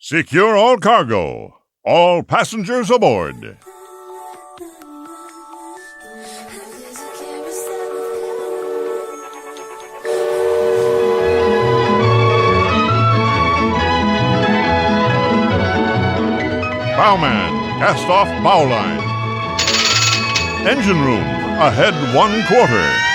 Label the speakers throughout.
Speaker 1: Secure all cargo. All passengers aboard. Bowman, cast off bow line. Engine room, ahead 1/4.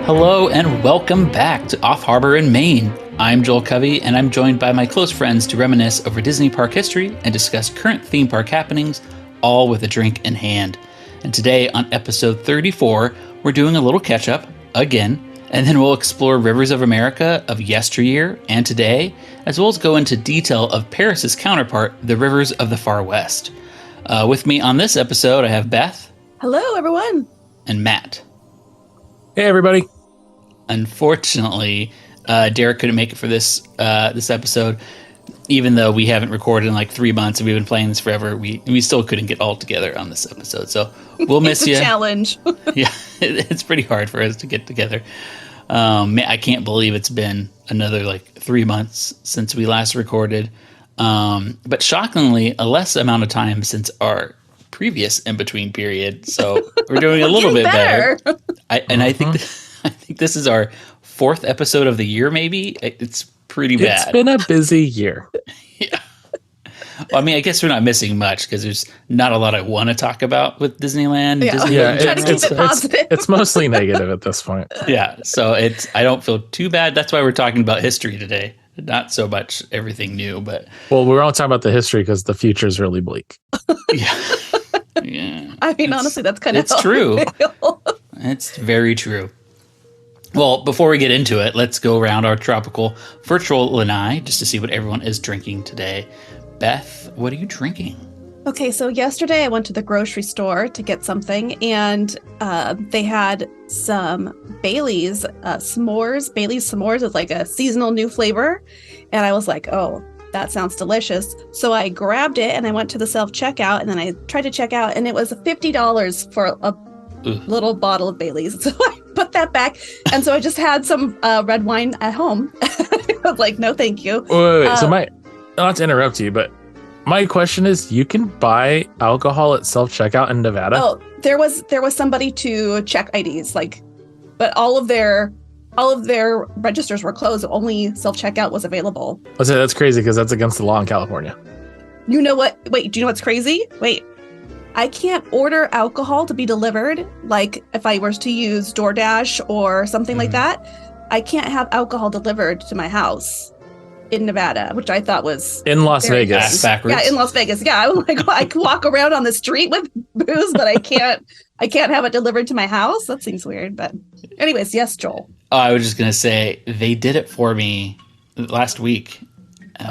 Speaker 2: Hello and welcome back to Off Harbor in Maine. I'm Joel Covey, and I'm joined by my close friends to reminisce over Disney park history and discuss current theme park happenings, all with a drink in hand. And today on episode 34, we're doing a little catch-up, again, and then we'll explore rivers of America of yesteryear and today, as well as go into detail of Paris's counterpart, the rivers of the Far West. With me on this episode, I have Beth.
Speaker 3: Hello, everyone.
Speaker 2: And Matt.
Speaker 4: Hey, everybody.
Speaker 2: Unfortunately, Derick couldn't make it for this episode. Even though we haven't recorded in like 3 months and we've been playing this forever, we still couldn't get all together on this episode. So we'll miss you.
Speaker 3: It's a challenge.
Speaker 2: Yeah, it's pretty hard for us to get together. I can't believe it's been another like 3 months since we last recorded. But shockingly, a less amount of time since our previous in-between period. So we're doing a little bit better. I think this is our 4th episode of the year, maybe. It's pretty bad.
Speaker 4: It's been a busy year.
Speaker 2: Yeah. Well, I mean, I guess we're not missing much because there's not a lot I want to talk about with Disneyland.
Speaker 3: Yeah, try to keep it positive.
Speaker 4: It's mostly negative at this point.
Speaker 2: Yeah, so I don't feel too bad. That's why we're talking about history today. Not so much everything new, but...
Speaker 4: Well, we're all talking about the history because the future is really bleak.
Speaker 2: Yeah. Yeah.
Speaker 3: I mean, honestly, that's kind of...
Speaker 2: It's true. It's very true. Well, before we get into it, let's go around our tropical virtual lanai just to see what everyone is drinking today. Beth, what are you drinking?
Speaker 3: Okay, so yesterday I went to the grocery store to get something, and they had some Bailey's s'mores. Bailey's s'mores is like a seasonal new flavor, and I was like, oh, that sounds delicious. So I grabbed it, and I went to the self-checkout, and then I tried to check out, and it was $50 for a little bottle of Bailey's. So I put that back, and so I just had some red wine at home. I was like, no, thank you.
Speaker 4: Wait. So not to interrupt you, but my question is, you can buy alcohol at self-checkout in Nevada?
Speaker 3: Oh, there was somebody to check IDs, but all of their registers were closed. Only self-checkout was available.
Speaker 4: I say that's crazy because that's against the law in California.
Speaker 3: You know what? Wait, do you know what's crazy? Wait, I can't order alcohol to be delivered. Like if I was to use DoorDash or something like that, I can't have alcohol delivered to my house in Nevada, which I thought was
Speaker 4: in Las Vegas.
Speaker 2: Backwards.
Speaker 3: Yeah, in Las Vegas. Yeah, I was like, I can walk around on the street with booze, but I can't have it delivered to my house. That seems weird, but anyways, yes, Joel.
Speaker 2: Oh, I was just gonna say they did it for me last week.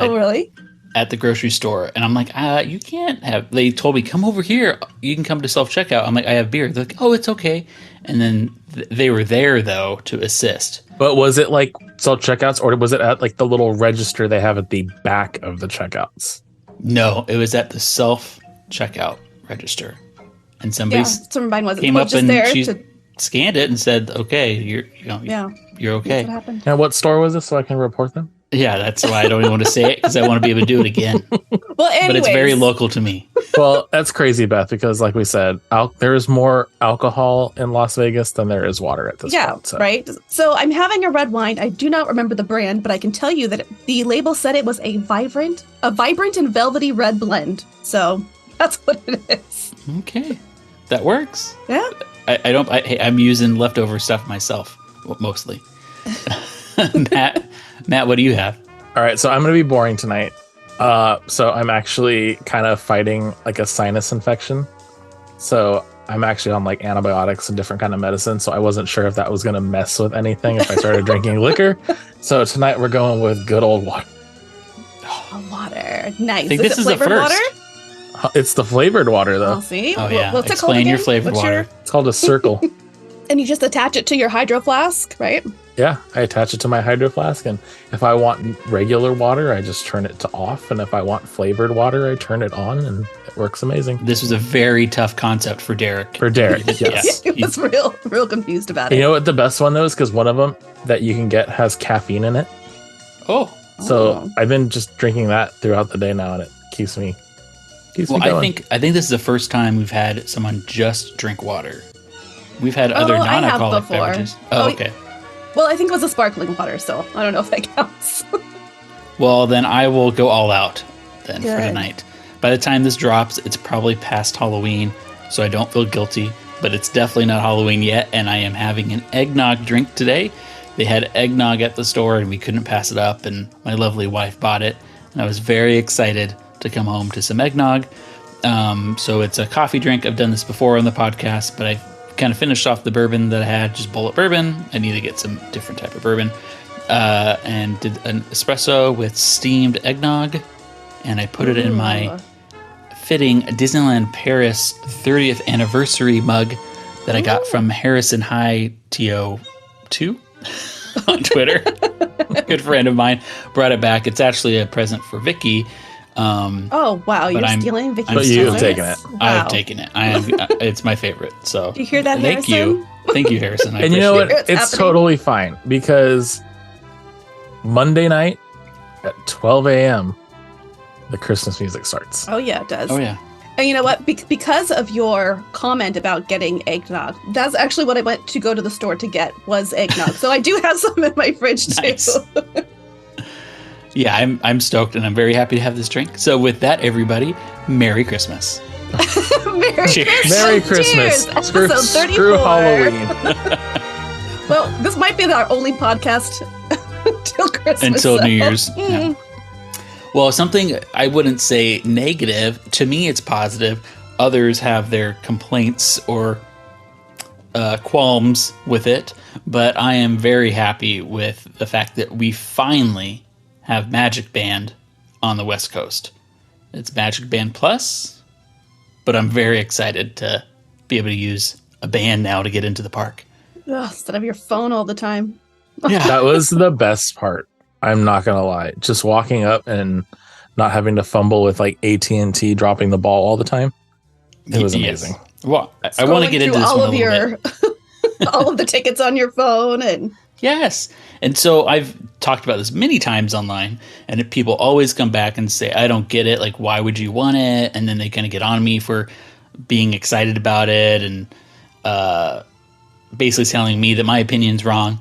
Speaker 3: Oh, really?
Speaker 2: At the grocery store, and I'm like, you can't have. They told me, come over here. You can come to self-checkout. I'm like, I have beer. They're like, oh, it's okay. And then they were there though to assist.
Speaker 4: But was it like self-checkouts, or was it at like the little register they have at the back of the checkouts?
Speaker 2: No, it was at the self-checkout register, and somebody came up
Speaker 3: just
Speaker 2: and
Speaker 3: there
Speaker 2: she scanned it and said, okay, you're okay.
Speaker 3: What happened?
Speaker 4: And what store was this so I can report them?
Speaker 2: Yeah, that's why I don't even want to say it, because I want to be able to do it again.
Speaker 3: Well, anyways.
Speaker 2: But it's very local to me.
Speaker 4: Well, that's crazy, Beth, because like we said, there is more alcohol in Las Vegas than there is water at this point.
Speaker 3: So. Right? So I'm having a red wine. I do not remember the brand, but I can tell you that the label said it was a vibrant and velvety red blend. So that's what it is.
Speaker 2: Okay. That works.
Speaker 3: Yeah.
Speaker 2: I'm using leftover stuff myself, mostly. Matt, what do you have?
Speaker 4: All right, so I'm going to be boring tonight. So I'm actually kind of fighting like a sinus infection. So I'm actually on like antibiotics and different kind of medicine. So I wasn't sure if that was going to mess with anything if I started drinking liquor. So tonight we're going with good old water.
Speaker 3: Oh, water. Nice.
Speaker 2: I think this is the first.
Speaker 3: Water?
Speaker 4: It's the flavored water, though.
Speaker 3: I'll see.
Speaker 2: Oh, yeah.
Speaker 3: What's
Speaker 2: Explain your flavored water.
Speaker 4: It's called a circle.
Speaker 3: And you just attach it to your hydro flask, right?
Speaker 4: Yeah, I attach it to my hydro flask, and if I want regular water, I just turn it to off, and if I want flavored water, I turn it on, and it works amazing.
Speaker 2: This was a very tough concept for Derick.
Speaker 4: For Derick, yes.
Speaker 3: He was real confused about it.
Speaker 4: You know what the best one though is? Because one of them that you can get has caffeine in it.
Speaker 2: Oh.
Speaker 4: So I've been just drinking that throughout the day now, and it keeps me going.
Speaker 2: I think this is the first time we've had someone just drink water. We've had other non-alcoholic beverages. Oh, okay.
Speaker 3: Well, I think it was a sparkling water, so I don't know if that counts.
Speaker 2: Well, then I will go all out then
Speaker 3: Good.
Speaker 2: for tonight. By the time this drops, it's probably past Halloween, so I don't feel guilty, but it's definitely not Halloween yet, and I am having an eggnog drink today. They had eggnog at the store, and we couldn't pass it up, and my lovely wife bought it, and I was very excited to come home to some eggnog. So it's a coffee drink. I've done this before on the podcast, but I kind of finished off the bourbon that I had, just bullet bourbon. I need to get some different type of bourbon. And did an espresso with steamed eggnog, and I put it in my fitting Disneyland Paris 30th anniversary mug that I got from Harrison High TO2 on Twitter. A good friend of mine brought it back. It's actually a present for Vicky.
Speaker 3: Oh wow, you're stealing Vicky's.
Speaker 4: But you've taken it.
Speaker 3: Wow.
Speaker 2: I have taken it. I am. It's my favorite. So
Speaker 3: do you hear that,
Speaker 2: thank
Speaker 3: Harrison?
Speaker 2: Thank you, Harrison.
Speaker 4: And you know what?
Speaker 3: It's
Speaker 4: It's
Speaker 3: happening.
Speaker 4: totally fine because Monday night at 12 a.m. the Christmas music starts.
Speaker 3: Oh yeah, it does.
Speaker 2: Oh yeah.
Speaker 3: And you know what? Because of your comment about getting eggnog, that's actually what I went to go to the store to get was eggnog. So I do have some in my fridge
Speaker 2: Nice.
Speaker 3: too.
Speaker 2: Yeah, I'm stoked, and I'm very happy to have this drink. So with that, everybody, Merry Christmas.
Speaker 3: Merry
Speaker 2: Cheers.
Speaker 3: Christmas.
Speaker 4: Merry Christmas.
Speaker 3: Cheers.
Speaker 4: Screw,
Speaker 3: Episode 34.
Speaker 4: screw Halloween.
Speaker 3: Well, this might be our only podcast until Christmas.
Speaker 2: Until
Speaker 3: so.
Speaker 2: New Year's. Yeah. Well, something I wouldn't say negative. To me, it's positive. Others have their complaints or qualms with it. But I am very happy with the fact that we finally have MagicBand on the West Coast. It's MagicBand Plus, but I'm very excited to be able to use a band now to get into the park.
Speaker 3: Ugh, instead of your phone all the time.
Speaker 2: Yeah.
Speaker 4: That was the best part. I'm not gonna lie. Just walking up and not having to fumble with like AT&T dropping the ball all the time. It was amazing.
Speaker 2: Yes. Well, I want to get into this
Speaker 3: all
Speaker 2: one
Speaker 3: of
Speaker 2: a little bit.
Speaker 3: all of the tickets on your phone and
Speaker 2: Yes. And so I've talked about this many times online, and people always come back and say, I don't get it. Like, why would you want it? And then they kind of get on me for being excited about it and basically telling me that my opinion's wrong.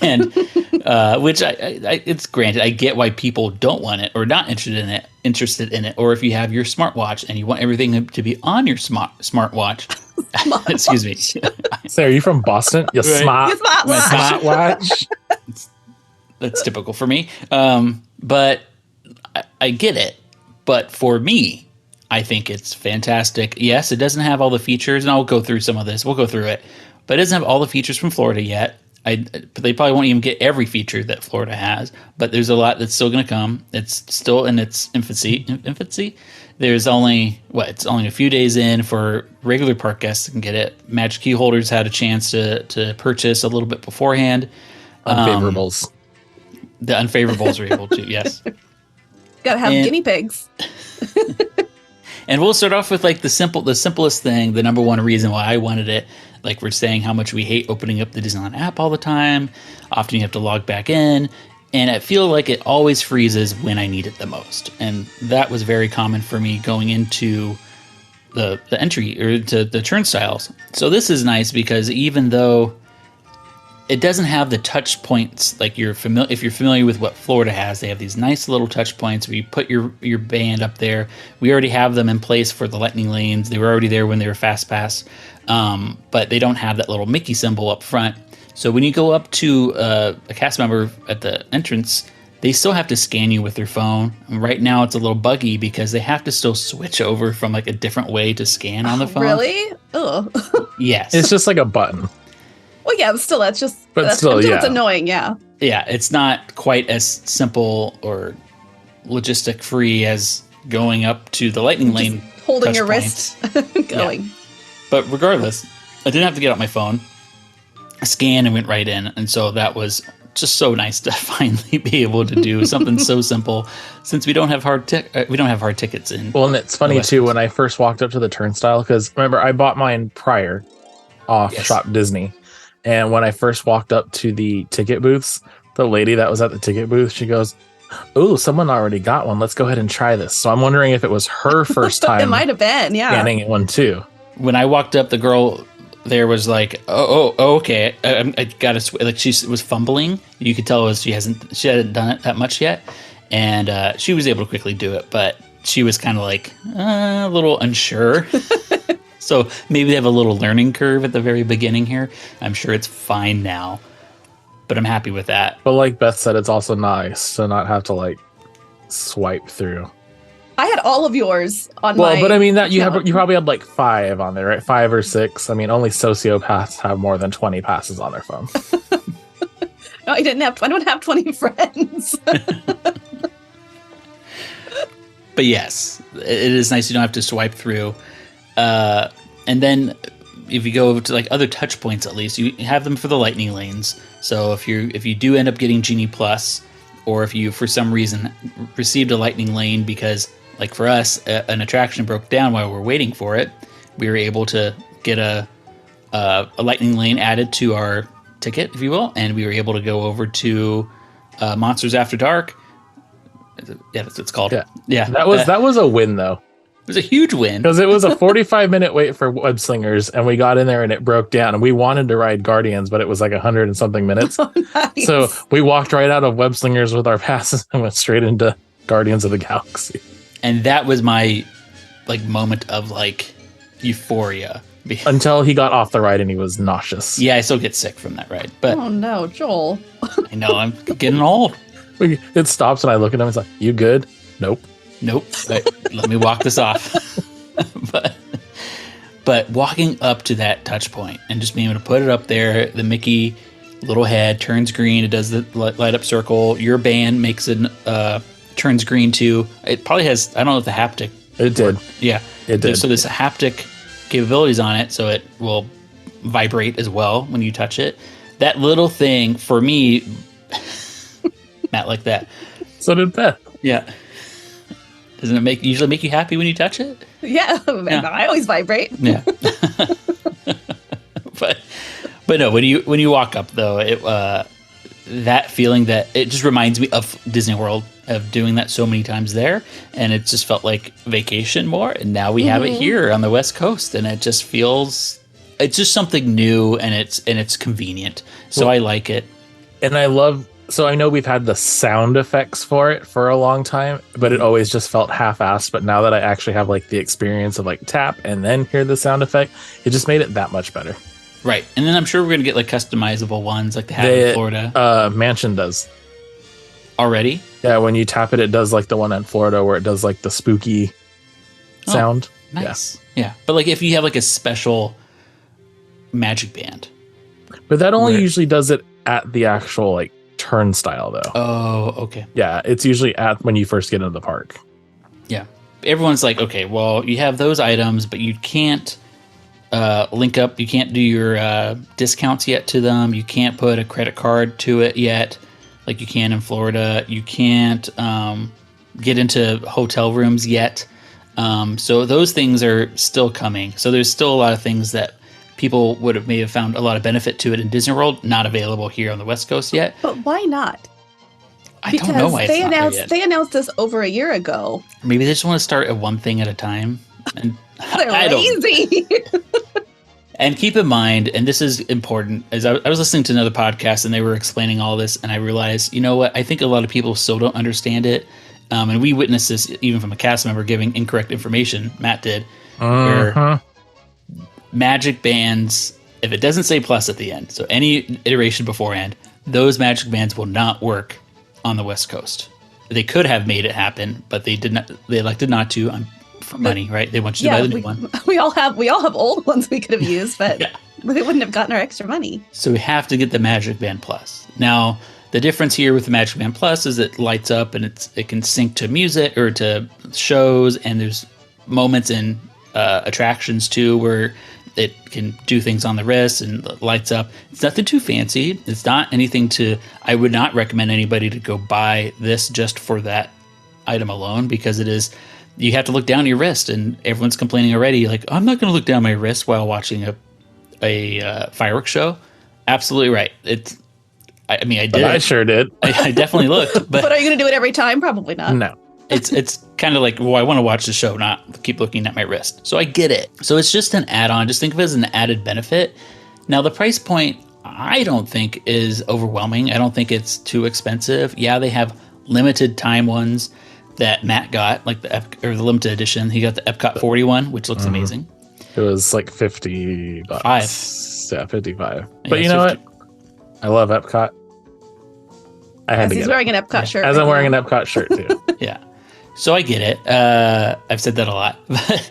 Speaker 2: And which it's granted, I get why people don't want it or not interested in it. Or if you have your smartwatch and you want everything to be on your smartwatch. Excuse me.
Speaker 4: So are you from Boston? You
Speaker 2: Right.
Speaker 4: smartwatch.
Speaker 2: That's typical for me. But I get it. But for me, I think it's fantastic. Yes, it doesn't have all the features, and I'll go through some of this. We'll go through it. But it doesn't have all the features from Florida yet. They probably won't even get every feature that Florida has, but there's a lot that's still going to come. It's still in its infancy. There's only a few days in for regular park guests that can get it. Magic Key holders had a chance to purchase a little bit beforehand.
Speaker 4: Unfavorables.
Speaker 2: The unfavorables are able to, yes.
Speaker 3: gotta have guinea pigs.
Speaker 2: And we'll start off with like the simplest thing, the number one reason why I wanted it. Like we're saying how much we hate opening up the Disneyland app all the time. Often you have to log back in. And I feel like it always freezes when I need it the most. And that was very common for me going into the entry or to the turnstiles. So this is nice because even though it doesn't have the touch points like if you're familiar with what Florida has, they have these nice little touch points where you put your band up there. We already have them in place for the lightning lanes. They were already there when they were Fast Pass, but they don't have that little Mickey symbol up front. So when you go up to a cast member at the entrance, they still have to scan you with their phone. And right now it's a little buggy because they have to still switch over from like a different way to scan on the phone.
Speaker 3: Really? Oh.
Speaker 2: Yes.
Speaker 4: It's just like a button.
Speaker 3: Well, yeah, but still, that's just.
Speaker 4: But still,
Speaker 3: until
Speaker 4: yeah.
Speaker 3: it's annoying, yeah.
Speaker 2: Yeah, it's not quite as simple or logistic free as going up to the lightning lane.
Speaker 3: Holding
Speaker 2: touch
Speaker 3: your
Speaker 2: points.
Speaker 3: wrist, going.
Speaker 2: Yeah. But regardless, I didn't have to get out my phone. scan and went right in. And so that was just so nice to finally be able to do something so simple, since we don't have hard tickets in.
Speaker 4: Well, and it's funny too, when I first walked up to the turnstile, because remember I bought mine prior off Shop Disney, and when I first walked up to the ticket booths, the lady that was at the ticket booth, she goes, "Oh, someone already got one. Let's go ahead and try this." So I'm wondering if it was her first time.
Speaker 3: It might have been, yeah.
Speaker 4: Scanning one too.
Speaker 2: When I walked up, the girl there was like, "Oh, okay." I got to like she was fumbling. You could tell she hadn't done it that much yet, and she was able to quickly do it, but she was kind of like a little unsure. So maybe they have a little learning curve at the very beginning here. I'm sure it's fine now, but I'm happy with that.
Speaker 4: But like Beth said, it's also nice to not have to like swipe through.
Speaker 3: I had all of yours on
Speaker 4: Well,
Speaker 3: my
Speaker 4: but I mean that you
Speaker 3: account.
Speaker 4: probably had like 5 on there, right? 5 or 6. I mean, only sociopaths have more than 20 passes on their phone.
Speaker 3: No, I don't have 20 friends.
Speaker 2: But yes, it is nice you don't have to swipe through. And then if you go over to like other touch points, at least you have them for the lightning lanes. So if you do end up getting Genie Plus, or if you for some reason received a lightning lane because, like for us, an attraction broke down while we're waiting for it, we were able to get a lightning lane added to our ticket, if you will, and we were able to go over to Monsters After Dark. Yeah, that's what it's called. Yeah,
Speaker 4: that was a win though.
Speaker 2: It was a huge win
Speaker 4: because it was a 45-minute wait for Web Slingers, and we got in there and it broke down. And we wanted to ride Guardians, but it was like 100 and something minutes.
Speaker 3: Oh, nice.
Speaker 4: So we walked right out of Web Slingers with our passes and went straight into Guardians of the Galaxy.
Speaker 2: And that was my like moment of like euphoria.
Speaker 4: Until he got off the ride and he was nauseous.
Speaker 2: Yeah, I still get sick from that ride. But
Speaker 3: oh no, Joel.
Speaker 2: I know, I'm getting old.
Speaker 4: It stops and I look at him and it's like, "You good?" Nope.
Speaker 2: Let me walk this off. but walking up to that touch point and just being able to put it up there, the Mickey little head turns green. It does the light up circle. Your band makes it turns green too. It probably has, I don't know if the haptic.
Speaker 4: It did.
Speaker 2: Yeah,
Speaker 4: it did.
Speaker 2: So there's haptic capabilities on it, so it will vibrate as well when you touch it. That little thing for me, Matt, like that.
Speaker 4: So did Beth.
Speaker 2: Yeah. Doesn't it usually make you happy when you touch it?
Speaker 3: Yeah. I always vibrate.
Speaker 2: Yeah. but no, when you walk up though, that feeling, that it just reminds me of Disney World, of doing that so many times there, and it just felt like vacation more. And now we have it here on the West Coast, and it just feels, it's just something new, and it's convenient. So I like it,
Speaker 4: and I love. So I know we've had the sound effects for it for a long time, but it always just felt half-assed. But now that I actually have like the experience of like tap and then hear the sound effect, it just made it that much better.
Speaker 2: Right. And then I'm sure we're going to get like customizable ones like they have in Florida.
Speaker 4: Mansion does.
Speaker 2: Already?
Speaker 4: Yeah, when you tap it, it does like the one in Florida where it does like the spooky sound.
Speaker 2: Nice. Yeah. But like if you have like a special MagicBand.
Speaker 4: But that only usually does it at the actual like turnstile though.
Speaker 2: Oh, okay.
Speaker 4: Yeah, it's usually at when you first get into the park.
Speaker 2: Yeah. Everyone's like, okay, well, you have those items, but you can't link up. You can't do your discounts yet to them. You can't put a credit card to it yet, like you can in Florida. You can't get into hotel rooms yet. So those things are still coming. So there's still a lot of things that people may have found a lot of benefit to it in Disney World, not available here on the West Coast yet.
Speaker 3: But why not?
Speaker 2: I don't know why
Speaker 3: they announced this over a year ago.
Speaker 2: Maybe they just want to start at one thing at a time. And
Speaker 3: They're lazy.
Speaker 2: And keep in mind, and this is important, as I was listening to another podcast and they were explaining all this, and I realized, you know what, I think a lot of people still don't understand it. And we witnessed this even from a cast member giving incorrect information. Matt did. Where MagicBands, if it doesn't say plus at the end, so any iteration beforehand, those MagicBands will not work on the West Coast. They could have made it happen, but they did not. They elected not to for money, right? They want you to buy the new one.
Speaker 3: We all have old ones we could have used, but they wouldn't have gotten our extra money.
Speaker 2: So we have to get the MagicBand Plus. Now, the difference here with the MagicBand Plus is it lights up and it can sync to music or to shows, and there's moments in attractions too where It can do things on the wrist and lights up. It's nothing too fancy. It's not anything I would not recommend anybody to go buy this just for that item alone, because you have to look down your wrist, and everyone's complaining already. Like, I'm not going to look down my wrist while watching a fireworks show. Absolutely right. I did.
Speaker 4: I sure did.
Speaker 2: I definitely looked. But
Speaker 3: are you going to do it every time? Probably not.
Speaker 4: No.
Speaker 2: It's kind of like, well, I want to watch the show, not keep looking at my wrist. So I get it. So it's just an add-on. Just think of it as an added benefit. Now, the price point, I don't think is overwhelming. I don't think it's too expensive. Yeah, they have limited time ones that Matt got, like the limited edition. He got the Epcot 41, which looks amazing.
Speaker 4: It was like $50. Yeah, 55. But you know what? I love Epcot. I had to
Speaker 3: he's
Speaker 4: get
Speaker 3: wearing an Epcot shirt.
Speaker 4: As I'm wearing an Epcot shirt too.
Speaker 2: Yeah. So I get it. I've said that a lot. But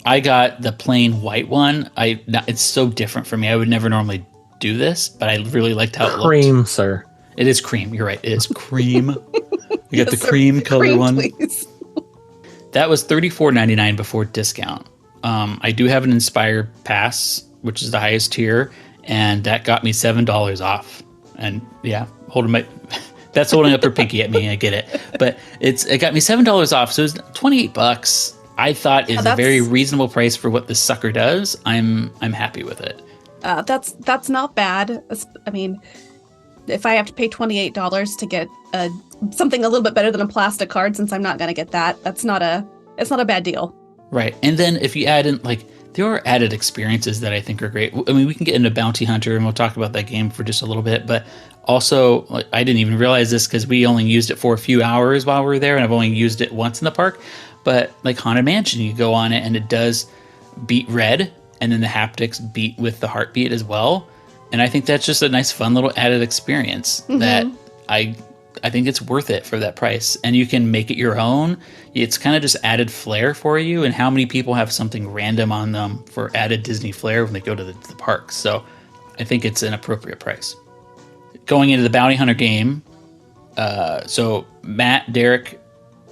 Speaker 2: I got the plain white one. It's so different for me. I would never normally do this, but I really liked how it looked.
Speaker 4: Cream, sir.
Speaker 2: It is cream. You're right. It is cream. You got
Speaker 3: Yes,
Speaker 2: the cream color
Speaker 3: cream,
Speaker 2: one.
Speaker 3: please.
Speaker 2: That was $34.99 before discount. I do have an Inspire Pass, which is the highest tier, and that got me $7 off. And yeah, that's holding up her pinky at me. I get it, but it got me $7 off, so it was $28. I thought is a very reasonable price for what this sucker does. I'm happy with it.
Speaker 3: That's not bad. I mean, if I have to pay $28 to get something a little bit better than a plastic card, since I'm not going to get that, it's not a bad deal.
Speaker 2: Right, and then if you add in there are added experiences that I think are great. I mean, we can get into Bounty Hunter, and we'll talk about that game for just a little bit. But also, I didn't even realize this because we only used it for a few hours while we were there, and I've only used it once in the park. But like Haunted Mansion, you go on it, and it does beat red, and then the haptics beat with the heartbeat as well. And I think that's just a nice, fun little added experience that I think it's worth it for that price. And you can make it your own. It's kind of just added flair for you. And how many people have something random on them for added Disney flair when they go to the parks? So I think it's an appropriate price. Going into the Bounty Hunter game, so Matt, Derick,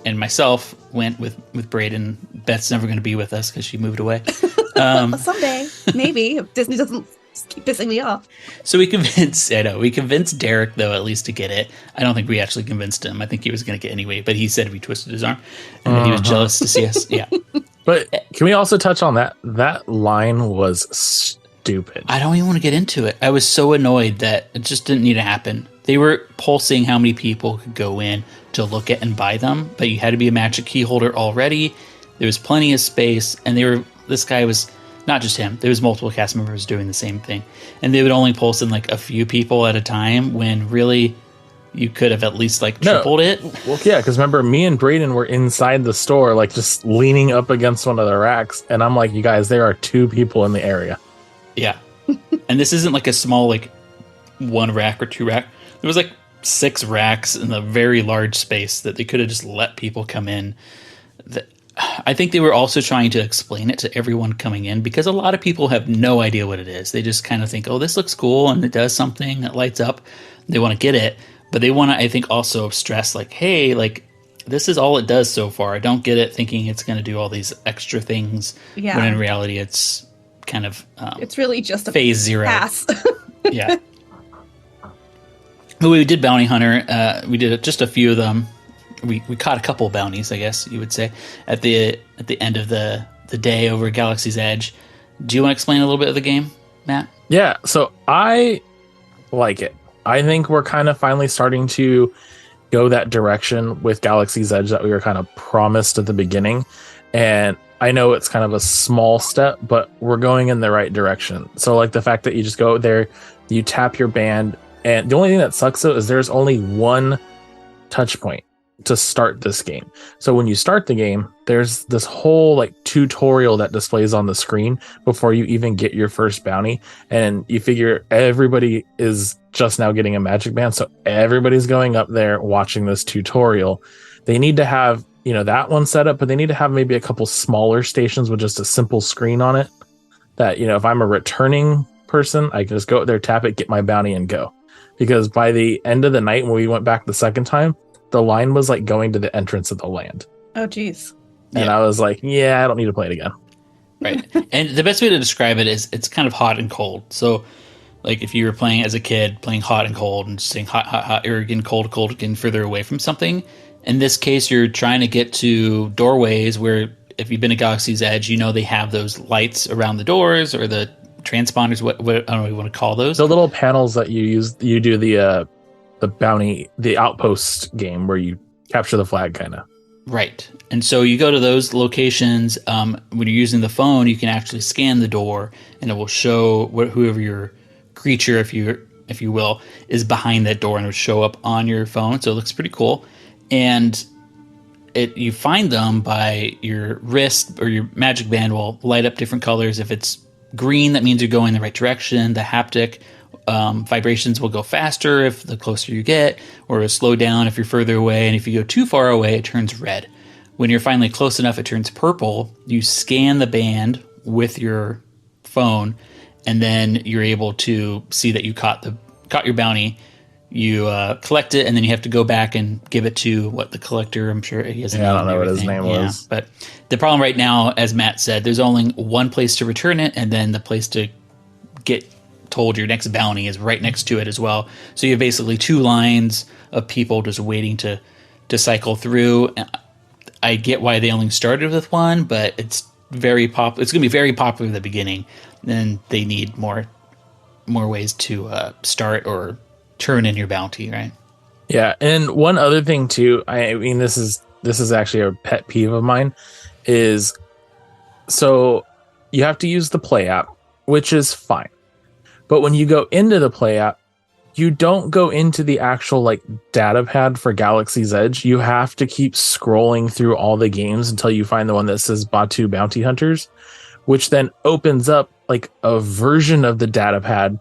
Speaker 2: and myself went with Braden. Beth's never going to be with us because she moved away.
Speaker 3: Someday, maybe, if Disney doesn't keep pissing me off.
Speaker 2: So we convinced Derick, though, at least to get it. I don't think we actually convinced him. I think he was going to get anyway, but he said if he twisted his arm, and that he was jealous to see us. Yeah.
Speaker 4: But can we also touch on that? That line was stupid.
Speaker 2: I don't even want to get into it. I was so annoyed that it just didn't need to happen. They were pulsing how many people could go in to look at and buy them, but you had to be a Magic Key holder already. There was plenty of space, and this guy was... Not just him. There was multiple cast members doing the same thing. And they would only pulse in a few people at a time when really you could have at least tripled it.
Speaker 4: Well, yeah, because remember, me and Braden were inside the store, just leaning up against one of the racks. And I'm like, you guys, there are 2 people in the area.
Speaker 2: Yeah. And this isn't a small, 1 rack or 2 rack. There was 6 racks in a very large space that they could have just let people come in. I think they were also trying to explain it to everyone coming in because a lot of people have no idea what it is. They just kind of think, oh, this looks cool and it does something that lights up. They want to get it, but they want to, I think, also stress hey, this is all it does so far. I don't get it thinking it's going to do all these extra things.
Speaker 3: Yeah.
Speaker 2: When in reality, it's kind of
Speaker 3: it's really just a
Speaker 2: phase 0.
Speaker 3: Pass.
Speaker 2: Yeah. But we did Bounty Hunter. We did just a few of them. We caught a couple of bounties, I guess you would say, at the end of the day over Galaxy's Edge. Do you want to explain a little bit of the game, Matt?
Speaker 4: Yeah, so I like it. I think we're kind of finally starting to go that direction with Galaxy's Edge that we were kind of promised at the beginning. And I know it's kind of a small step, but we're going in the right direction. So the fact that you just go there, you tap your band, and the only thing that sucks though is there's only 1 touch point to start this game. So when you start the game, there's this whole tutorial that displays on the screen before you even get your first bounty. And you figure everybody is just now getting a MagicBand. So everybody's going up there watching this tutorial. They need to have, that one set up, but they need to have maybe a couple smaller stations with just a simple screen on it that, if I'm a returning person, I can just go out there, tap it, get my bounty and go. Because by the end of the night, when we went back the second time, the line was going to the entrance of the land.
Speaker 3: Oh, geez.
Speaker 4: And I was like, yeah, I don't need to play it again.
Speaker 2: Right. And the best way to describe it is it's kind of hot and cold. So, like if you were playing as a kid, playing hot and cold and just saying hot, hot, hot, or getting cold, cold, getting further away from something. In this case, you're trying to get to doorways where if you've been to Galaxy's Edge, you know they have those lights around the doors or the transponders, what I don't know what you want to call those.
Speaker 4: The little panels that you use, you do the bounty, the outpost game where you capture the flag kind of.
Speaker 2: Right. And so you go to those locations. When you're using the phone, you can actually scan the door and it will show whoever your creature, if you will, is behind that door, and it will show up on your phone. So it looks pretty cool. And you find them by your wrist, or your MagicBand will light up different colors. If it's green, that means you're going the right direction. The haptic vibrations will go faster if the closer you get, or it'll slow down if you're further away. And if you go too far away, it turns red. When you're finally close enough, it turns purple. You scan the band with your phone, and then you're able to see that you caught your bounty. You collect it, and then you have to go back and give it to the collector. I'm sure he has.
Speaker 4: I don't know what his name was.
Speaker 2: But the problem right now, as Matt said, there's only one place to return it, and then the place to get told your next bounty is right next to it as well. So you have basically two lines of people just waiting to cycle through. I get why they only started with one, but it's very It's going to be very popular at the beginning. Then they need more ways to start or turn in your bounty, right?
Speaker 4: Yeah, and one other thing too. I mean, this is actually a pet peeve of mine. Is so you have to use the Play app, which is fine. But when you go into the Play app, you don't go into the actual data pad for Galaxy's Edge. You have to keep scrolling through all the games until you find the one that says Batu Bounty Hunters, which then opens up a version of the data pad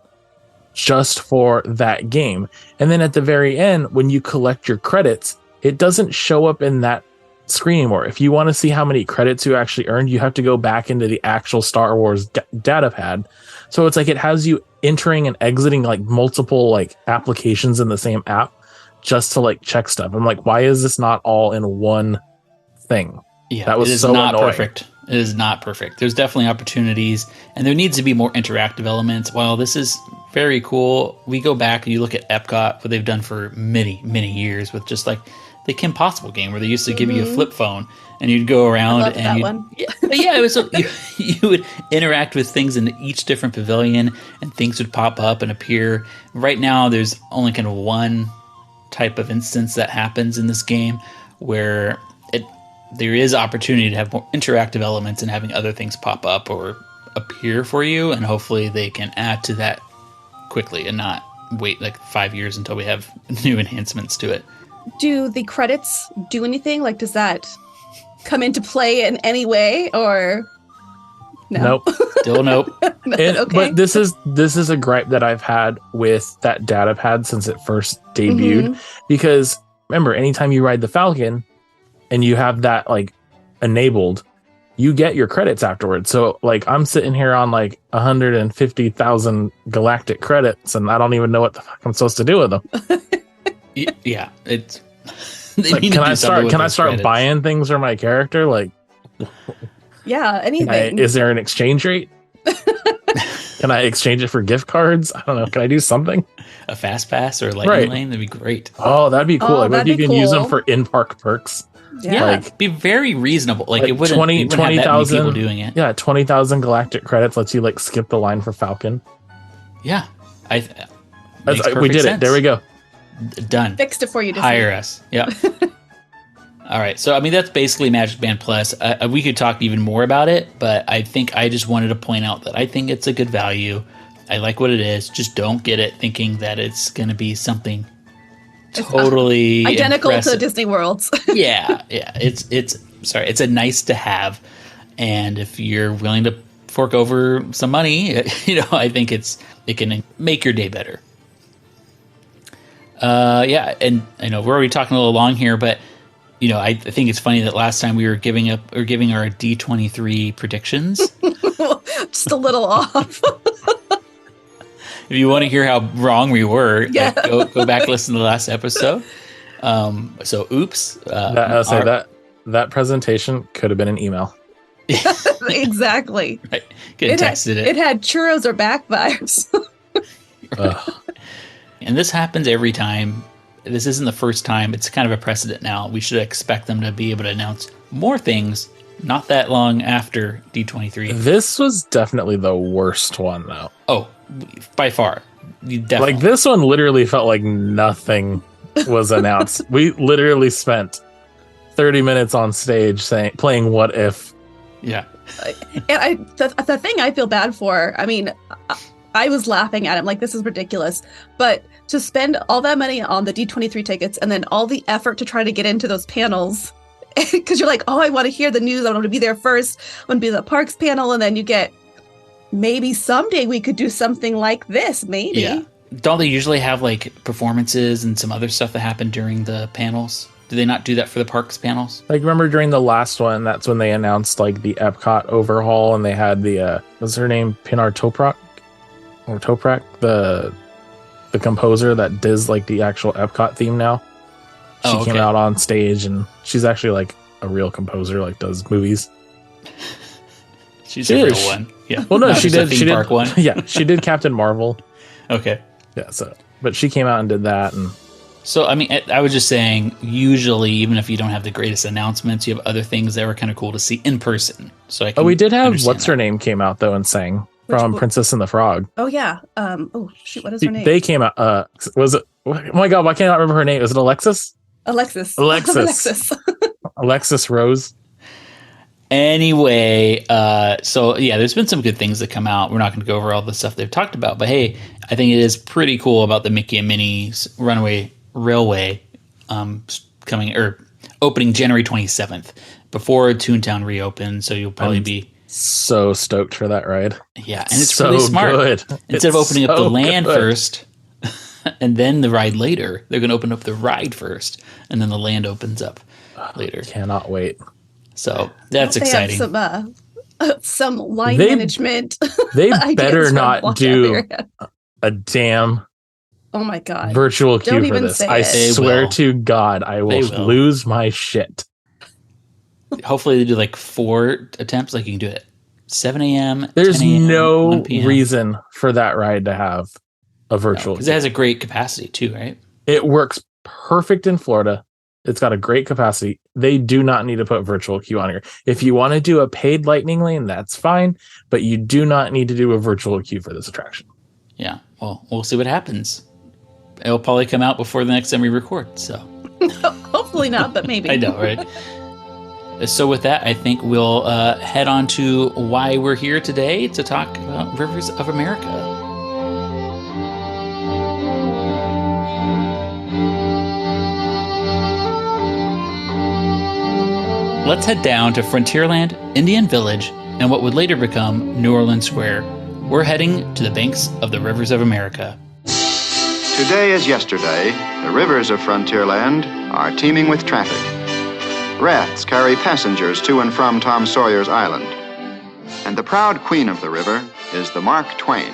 Speaker 4: just for that game. And then at the very end, when you collect your credits, it doesn't show up in that screen anymore. If you want to see how many credits you actually earned, you have to go back into the actual Star Wars data pad. So it's it has you entering and exiting multiple applications in the same app just to check stuff. I'm why is this not all in one thing?
Speaker 2: Yeah,
Speaker 4: that was
Speaker 2: it is
Speaker 4: so
Speaker 2: not
Speaker 4: annoying.
Speaker 2: perfect. It is not perfect. There's definitely opportunities, and there needs to be more interactive elements. While this is very cool, we go back and you look at Epcot, what they've done for many, many years with just the Kim Possible game, where they used to give you a flip phone and you'd go around and it was you would interact with things in each different pavilion, and things would pop up and appear. Right now, there's only kind of one type of instance that happens in this game where there is opportunity to have more interactive elements and having other things pop up or appear for you, and hopefully they can add to that quickly and not wait 5 years until we have new enhancements to it.
Speaker 3: Do the credits do anything? Does that come into play in any way, or no?
Speaker 4: Nope.
Speaker 2: Still nope.
Speaker 3: Okay.
Speaker 4: But this is a gripe that I've had with that data pad since it first debuted, because remember, anytime you ride the Falcon and you have that enabled, you get your credits afterwards. So I'm sitting here on 150,000 galactic credits, and I don't even know what the fuck I'm supposed to do with them.
Speaker 2: Yeah, it's.
Speaker 4: Can I start buying things for my character?
Speaker 3: Yeah, anything.
Speaker 4: Is there an exchange rate? Can I exchange it for gift cards? I don't know. Can I do something?
Speaker 2: A fast pass or a lightning lane? That'd be great.
Speaker 4: Oh, that'd be cool.
Speaker 3: Oh,
Speaker 4: Maybe you can use them for in-park perks.
Speaker 2: Yeah, be very reasonable. It wouldn't,
Speaker 4: 20,000
Speaker 2: people doing it.
Speaker 4: Yeah, 20,000 galactic credits lets you skip the line for Falcon.
Speaker 2: Yeah,
Speaker 4: we did it. There we go.
Speaker 2: Done.
Speaker 3: Fixed it for you. Disney.
Speaker 2: Hire us. Yeah. All right. So, that's basically MagicBand Plus. We could talk even more about it, but I think I just wanted to point out that I think it's a good value. I like what it is. Just don't get it thinking that it's going to be something totally
Speaker 3: identical
Speaker 2: impressive.
Speaker 3: to Disney World's.
Speaker 2: Yeah. It's a nice to have. And if you're willing to fork over some money, I think it can make your day better. And I know we're already talking a little long here, but I think it's funny that last time we were giving our D23 predictions.
Speaker 3: Just a little off.
Speaker 2: If you want to hear how wrong we were, go back and listen to the last episode. So oops.
Speaker 4: That presentation could have been an email.
Speaker 3: Exactly.
Speaker 2: Right. Could have texted it.
Speaker 3: It had churros or back vibes.
Speaker 2: And this happens every time. This isn't the first time. It's kind of a precedent now. We should expect them to be able to announce more things not that long after D23.
Speaker 4: This was definitely the worst one, though.
Speaker 2: Oh, by far. Definitely.
Speaker 4: Like, this one literally felt like nothing was announced. We literally spent 30 minutes on stage playing What If.
Speaker 2: Yeah.
Speaker 3: And the thing I feel bad for, I mean, I was laughing at him like, this is ridiculous. But to spend all that money on the D23 tickets and then all the effort to try to get into those panels, because you're like, oh, I want to hear the news. I want to be there first. I want to be the parks panel. And then you get, maybe someday we could do something like this, maybe.
Speaker 2: Yeah. Don't they usually have like performances and some other stuff that happen during the panels? Do they not do that for the parks panels?
Speaker 4: Like, remember during the last one, that's when they announced like the Epcot overhaul, and they had the what's her name, Pinar Toprak, the composer that does like the actual Epcot theme now. She came out on stage, and she's actually like a real composer, like does movies.
Speaker 2: She's a real one. Yeah.
Speaker 4: Well, no, she did.
Speaker 2: Park one.
Speaker 4: Yeah, she did Captain Marvel.
Speaker 2: Okay.
Speaker 4: Yeah. But she came out and did that, and.
Speaker 2: So, I mean, I was just saying, usually, even if you don't have the greatest announcements, you have other things that were kind of cool to see in person. So I can
Speaker 4: we did have What's Her Name came out, though, and sang from Princess and the Frog.
Speaker 3: Oh, yeah. Oh, shoot. What is her name?
Speaker 4: They came out. Was it? Oh, my God. Why can't I remember her name? Is it Alexis?
Speaker 3: Alexis.
Speaker 4: Alexis Rose.
Speaker 2: Anyway, so yeah, there's been some good things that come out. We're not going to go over all the stuff they've talked about, but hey, I think it is pretty cool about the Mickey and Minnie's Runaway Railway opening January 27th before Toontown reopens. So you'll probably be
Speaker 4: so stoked for that ride.
Speaker 2: Yeah, and it's so really smart. Good. Instead of opening up the land first and then the ride later, they're going to open up the ride first and then the land opens up later.
Speaker 4: Cannot wait.
Speaker 2: So that's exciting.
Speaker 3: Some line management.
Speaker 4: They better not do a damn.
Speaker 3: Oh my God.
Speaker 4: Virtual queue for this. I swear to God, I will lose my shit.
Speaker 2: Hopefully they do like 4 attempts. Like you can do it 7 a.m.
Speaker 4: There's
Speaker 2: 10 a.m.,
Speaker 4: no reason for that ride to have a virtual
Speaker 2: because it has a great capacity too, right?
Speaker 4: It works perfect in Florida. It's got a great capacity. They do not need to put virtual queue on here. If you want to do a paid lightning lane, that's fine. But you do not need to do a virtual queue for this attraction.
Speaker 2: Yeah. Well, we'll see what happens. It'll probably come out before the next time we record, so.
Speaker 3: Hopefully not, but maybe.
Speaker 2: I know, right? So with that, I think we'll head on to why we're here today to talk about Rivers of America. Let's head down to Frontierland, Indian Village, and what would later become New Orleans Square. We're heading to the banks of the Rivers of America.
Speaker 5: Today as yesterday, the rivers of Frontierland are teeming with traffic. Rafts carry passengers to and from Tom Sawyer's Island. And the proud queen of the river is the Mark Twain.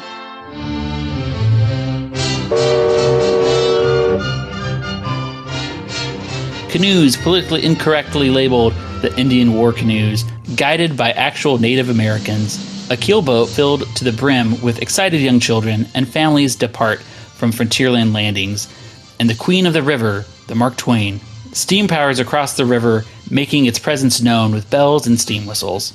Speaker 2: Canoes politically incorrectly labeled the Indian War canoes, guided by actual Native Americans. A keelboat filled to the brim with excited young children and families depart from Frontierland landings, and the queen of the river, the Mark Twain, steam powers across the river, making its presence known with bells and steam whistles.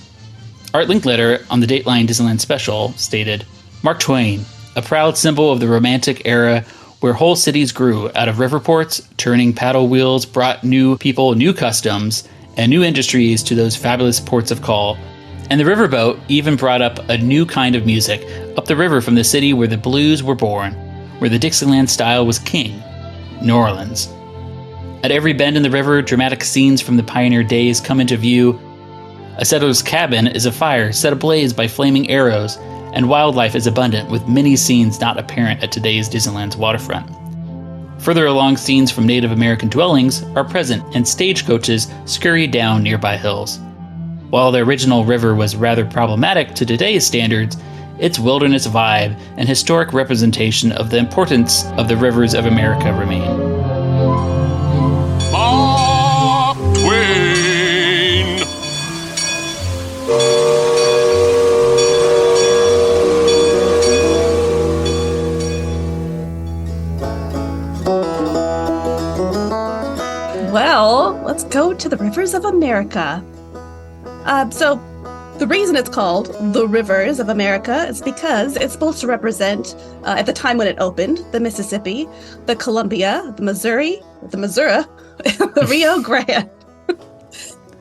Speaker 2: Art Linkletter on the Dateline Disneyland Special stated, Mark Twain, a proud symbol of the Romantic era where whole cities grew out of river ports, turning paddle wheels brought new people, new customs, and new industries to those fabulous ports of call. And the riverboat even brought up a new kind of music up the river from the city where the blues were born, where the Dixieland style was king, New Orleans. At every bend in the river, dramatic scenes from the pioneer days come into view. A settler's cabin is a fire set ablaze by flaming arrows, and wildlife is abundant with many scenes not apparent at today's Disneyland's waterfront. Further along, scenes from Native American dwellings are present, and stagecoaches scurry down nearby hills. While the original river was rather problematic to today's standards, its wilderness vibe and historic representation of the importance of the rivers of America remain.
Speaker 1: Mark Twain.
Speaker 3: go to the rivers of America. So the reason it's called the Rivers of America is because it's supposed to represent, at the time when it opened, the Mississippi, the Columbia, the Missouri, and the Rio Grande.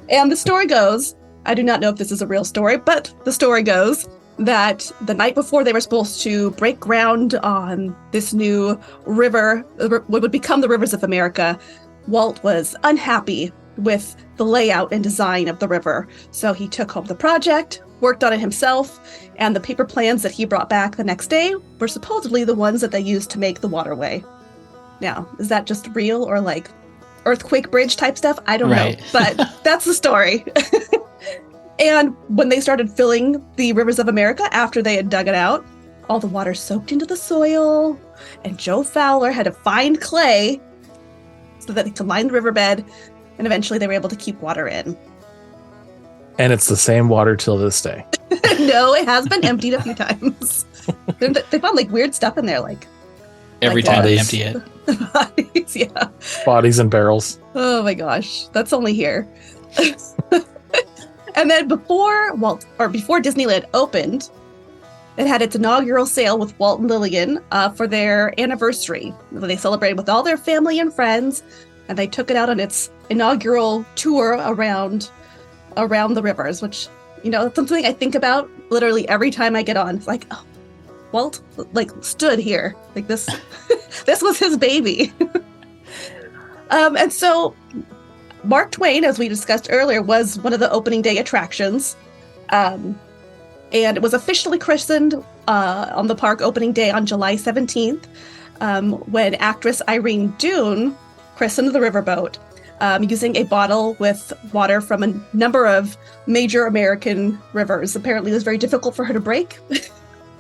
Speaker 3: And the story goes, I do not know if this is a real story, but the story goes that the night before they were supposed to break ground on this new river, what would become the Rivers of America, Walt was unhappy with the layout and design of the river. So he took home the project, worked on it himself, and the paper plans that he brought back the next day were supposedly the ones that they used to make the waterway. Now, is that just real or like earthquake bridge type stuff? I don't know, but that's the story. And when they started filling the Rivers of America after they had dug it out, all the water soaked into the soil, and Joe Fowler had to find clay so that they could line the riverbed, and eventually they were able to keep water in.
Speaker 4: And it's the same water till this day.
Speaker 3: No, it has been emptied a few times. They found like weird stuff in there, like
Speaker 2: every time they empty it.
Speaker 3: Bodies, yeah.
Speaker 4: Bodies and barrels.
Speaker 3: Oh my gosh, that's only here. And then before Disneyland opened, it had its inaugural sale with Walt and Lillian for their anniversary. They celebrated with all their family and friends, and they took it out on its inaugural tour around the rivers, which, you know, it's something I think about literally every time I get on. It's like, oh, Walt like stood here like this. This was his baby. And so Mark Twain, as we discussed earlier, was one of the opening day attractions. And it was officially christened on the park opening day on July 17th, when actress Irene Dunne christened the riverboat, using a bottle with water from a number of major American rivers. Apparently it was very difficult for her to break.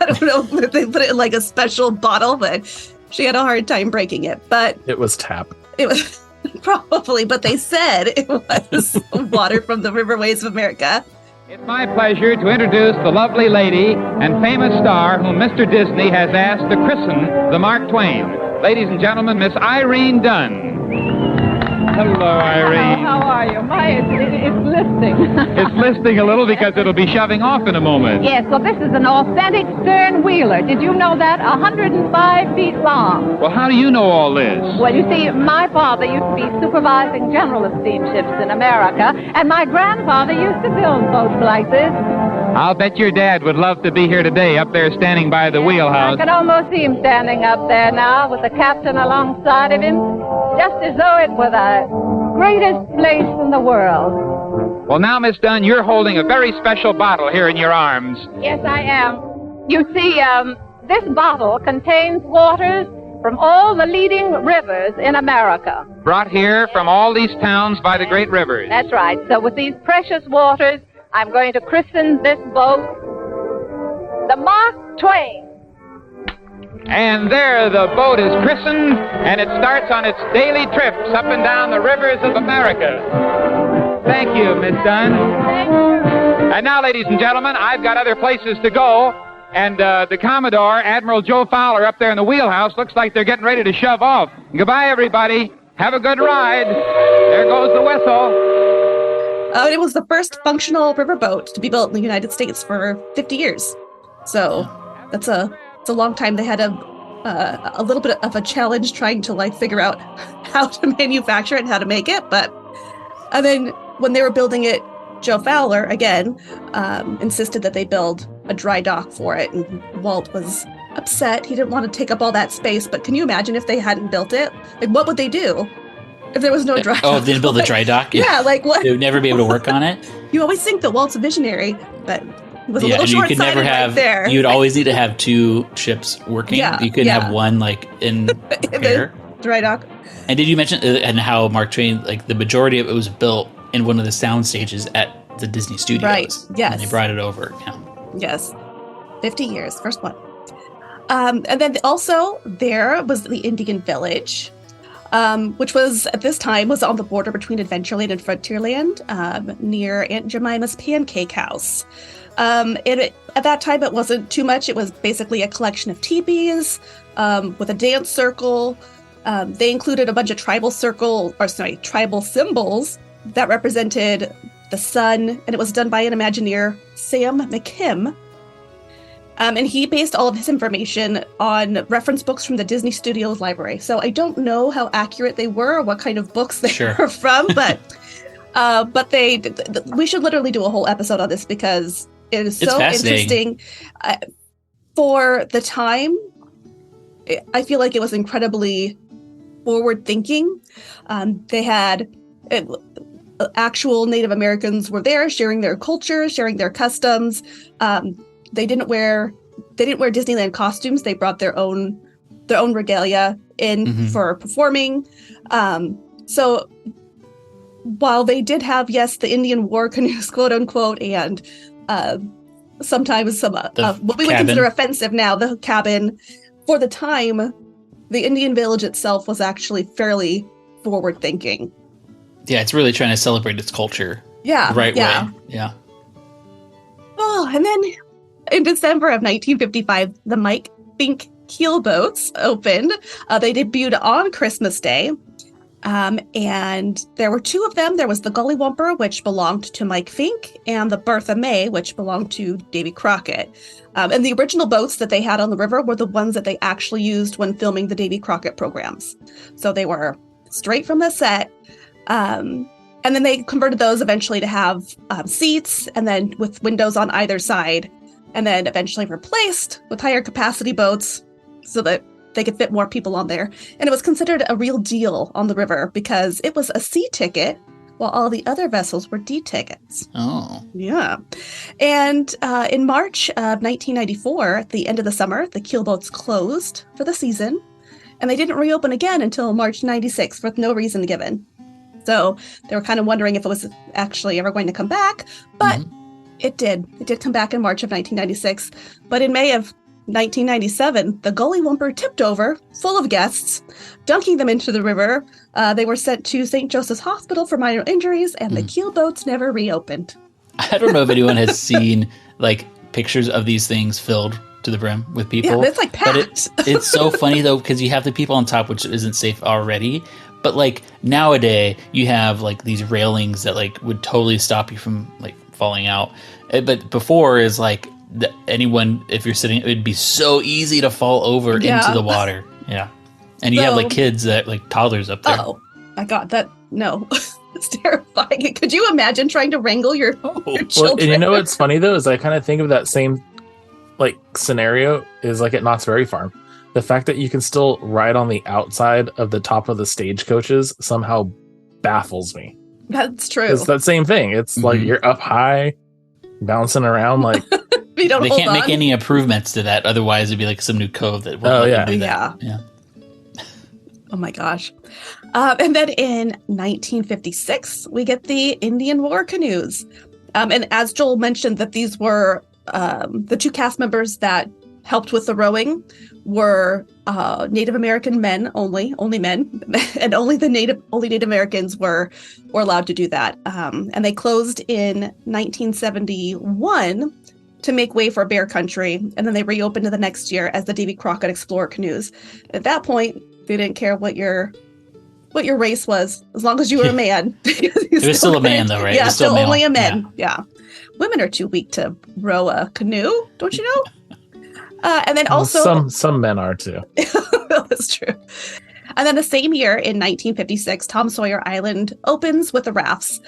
Speaker 3: I don't know if they put it in like a special bottle, but she had a hard time breaking it. But
Speaker 4: it was tap.
Speaker 3: It was probably, but they said it was water from the riverways of America.
Speaker 6: It's my pleasure to introduce the lovely lady and famous star whom Mr. Disney has asked to christen the Mark Twain. Ladies and gentlemen, Miss Irene Dunne. Hello, Irene.
Speaker 7: How are you? It's listing.
Speaker 6: It's listing a little because it'll be shoving off in a moment.
Speaker 7: Yes, well, this is an authentic stern wheeler. Did you know that? 105 feet long.
Speaker 6: Well, how do you know all this?
Speaker 7: Well, you see, my father used to be supervising general of steamships in America, and my grandfather used to build boats like this.
Speaker 6: I'll bet your dad would love to be here today, up there standing by the wheelhouse.
Speaker 7: I can almost see him standing up there now with the captain alongside of him, just as though it were the greatest place in the world.
Speaker 6: Well, now, Miss Dunn, you're holding a very special bottle here in your arms.
Speaker 7: Yes, I am. You see, this bottle contains waters from all the leading rivers in America.
Speaker 6: Brought here from all these towns by the great rivers.
Speaker 7: That's right. So with these precious waters, I'm going to christen this boat the Mark Twain.
Speaker 6: And there the boat is christened, and it starts on its daily trips up and down the rivers of America. Thank you, Miss Dunn.
Speaker 7: Thank you.
Speaker 6: And now, ladies and gentlemen, I've got other places to go, and the Commodore, Admiral Joe Fowler, up there in the wheelhouse, looks like they're getting ready to shove off. Goodbye, everybody. Have a good ride. There goes the whistle.
Speaker 3: It was the first functional riverboat to be built in the United States for 50 years. So it's a long time. They had a little bit of a challenge trying to like figure out how to manufacture it and how to make it. And then when they were building it, Joe Fowler, again, insisted that they build a dry dock for it. And Walt was upset. He didn't want to take up all that space. But can you imagine if they hadn't built it? Like, what would they do if there was no dry dock?
Speaker 2: Oh, if they didn't build a dry dock?
Speaker 3: Yeah, like what?
Speaker 2: They would never be able to work on it?
Speaker 3: You always think that Walt's a visionary, but it was a little
Speaker 2: and you could never
Speaker 3: short-sighted
Speaker 2: have,
Speaker 3: right there.
Speaker 2: you'd always need to have two ships working.
Speaker 3: Yeah,
Speaker 2: you couldn't have one like in pair.
Speaker 3: Dry dock.
Speaker 2: And did you mention and how Mark Twain, like the majority of it was built in one of the sound stages at the Disney Studios?
Speaker 3: Right, yes.
Speaker 2: And they brought it over. Yeah.
Speaker 3: Yes. 50 years, first one. And then also there was the Indian Village, which was at this time was on the border between Adventureland and Frontierland, near Aunt Jemima's Pancake House. At that time, it wasn't too much. It was basically a collection of teepees with a dance circle. They included a bunch of tribal symbols that represented the sun, and it was done by an Imagineer, Sam McKim. And he based all of his information on reference books from the Disney Studios library. So I don't know how accurate they were or what kind of books they were from, but we should literally do a whole episode on this because it is so interesting. For the time, I feel like it was incredibly forward-thinking. They had actual Native Americans were there, sharing their culture, sharing their customs. They didn't wear Disneyland costumes. They brought their own regalia in for performing. So while they did have, yes, the Indian war canoes, quote unquote, and sometimes some what we would consider offensive now, the cabin, for the time, the Indian village itself was actually fairly forward thinking.
Speaker 2: Yeah, it's really trying to celebrate its culture.
Speaker 3: Yeah.
Speaker 2: The right way. Yeah.
Speaker 3: Oh, and then in December of 1955, the Mike Fink keelboats opened. They debuted on Christmas Day. And there were two of them. There was the Gullywumper, which belonged to Mike Fink, and the Bertha May, which belonged to Davy Crockett. And the original boats that they had on the river were the ones that they actually used when filming the Davy Crockett programs. So they were straight from the set. And then they converted those eventually to have seats, and then with windows on either side, and then eventually replaced with higher capacity boats so that they could fit more people on there. And it was considered a real deal on the river because it was a C ticket while all the other vessels were D tickets.
Speaker 2: Oh.
Speaker 3: Yeah. And in March of 1994, at the end of the summer, the keelboats closed for the season, and they didn't reopen again until March 96 for no reason given. So they were kind of wondering if it was actually ever going to come back, but it did. It did come back in March of 1996. But in May of 1997, the Gullywumper tipped over, full of guests, dunking them into the river. They were sent to St. Joseph's Hospital for minor injuries, and the keelboats never reopened.
Speaker 2: I don't know if anyone has seen like pictures of these things filled to the brim with people.
Speaker 3: Yeah, it's like packed.
Speaker 2: But it's so funny though, because you have the people on top, which isn't safe already. But like nowadays, you have like these railings that like would totally stop you from like falling out. But before is like anyone, if you're sitting, it would be so easy to fall over into the water. Yeah. And you have like kids that like toddlers up there.
Speaker 3: Oh my God, no. It's terrifying. Could you imagine trying to wrangle your children?
Speaker 4: Well, and you know what's funny though is I kind of think of that same like scenario is like at Knott's Berry Farm. The fact that you can still ride on the outside of the top of the stagecoaches somehow baffles me.
Speaker 3: That's true.
Speaker 4: It's that same thing. It's like you're up high, bouncing around like.
Speaker 2: They can't make any improvements to that. Otherwise, it'd be like some new code that will do that. Yeah.
Speaker 3: Oh my gosh. And then in 1956, we get the Indian War canoes. And as Joel mentioned, that these were the two cast members that helped with the rowing were Native American men only men, and only Native Americans were allowed to do that. And they closed in 1971 to make way for Bear Country, and then they reopened the next year as the Davy Crockett Explorer canoes. At that point, they didn't care what your race was, as long as you were a man.
Speaker 2: It was still a man, though, right?
Speaker 3: Yeah, still only a man. Yeah. Women are too weak to row a canoe, don't you know? And then also
Speaker 4: some men are too.
Speaker 3: That's true. And then the same year in 1956, Tom Sawyer Island opens with the rafts.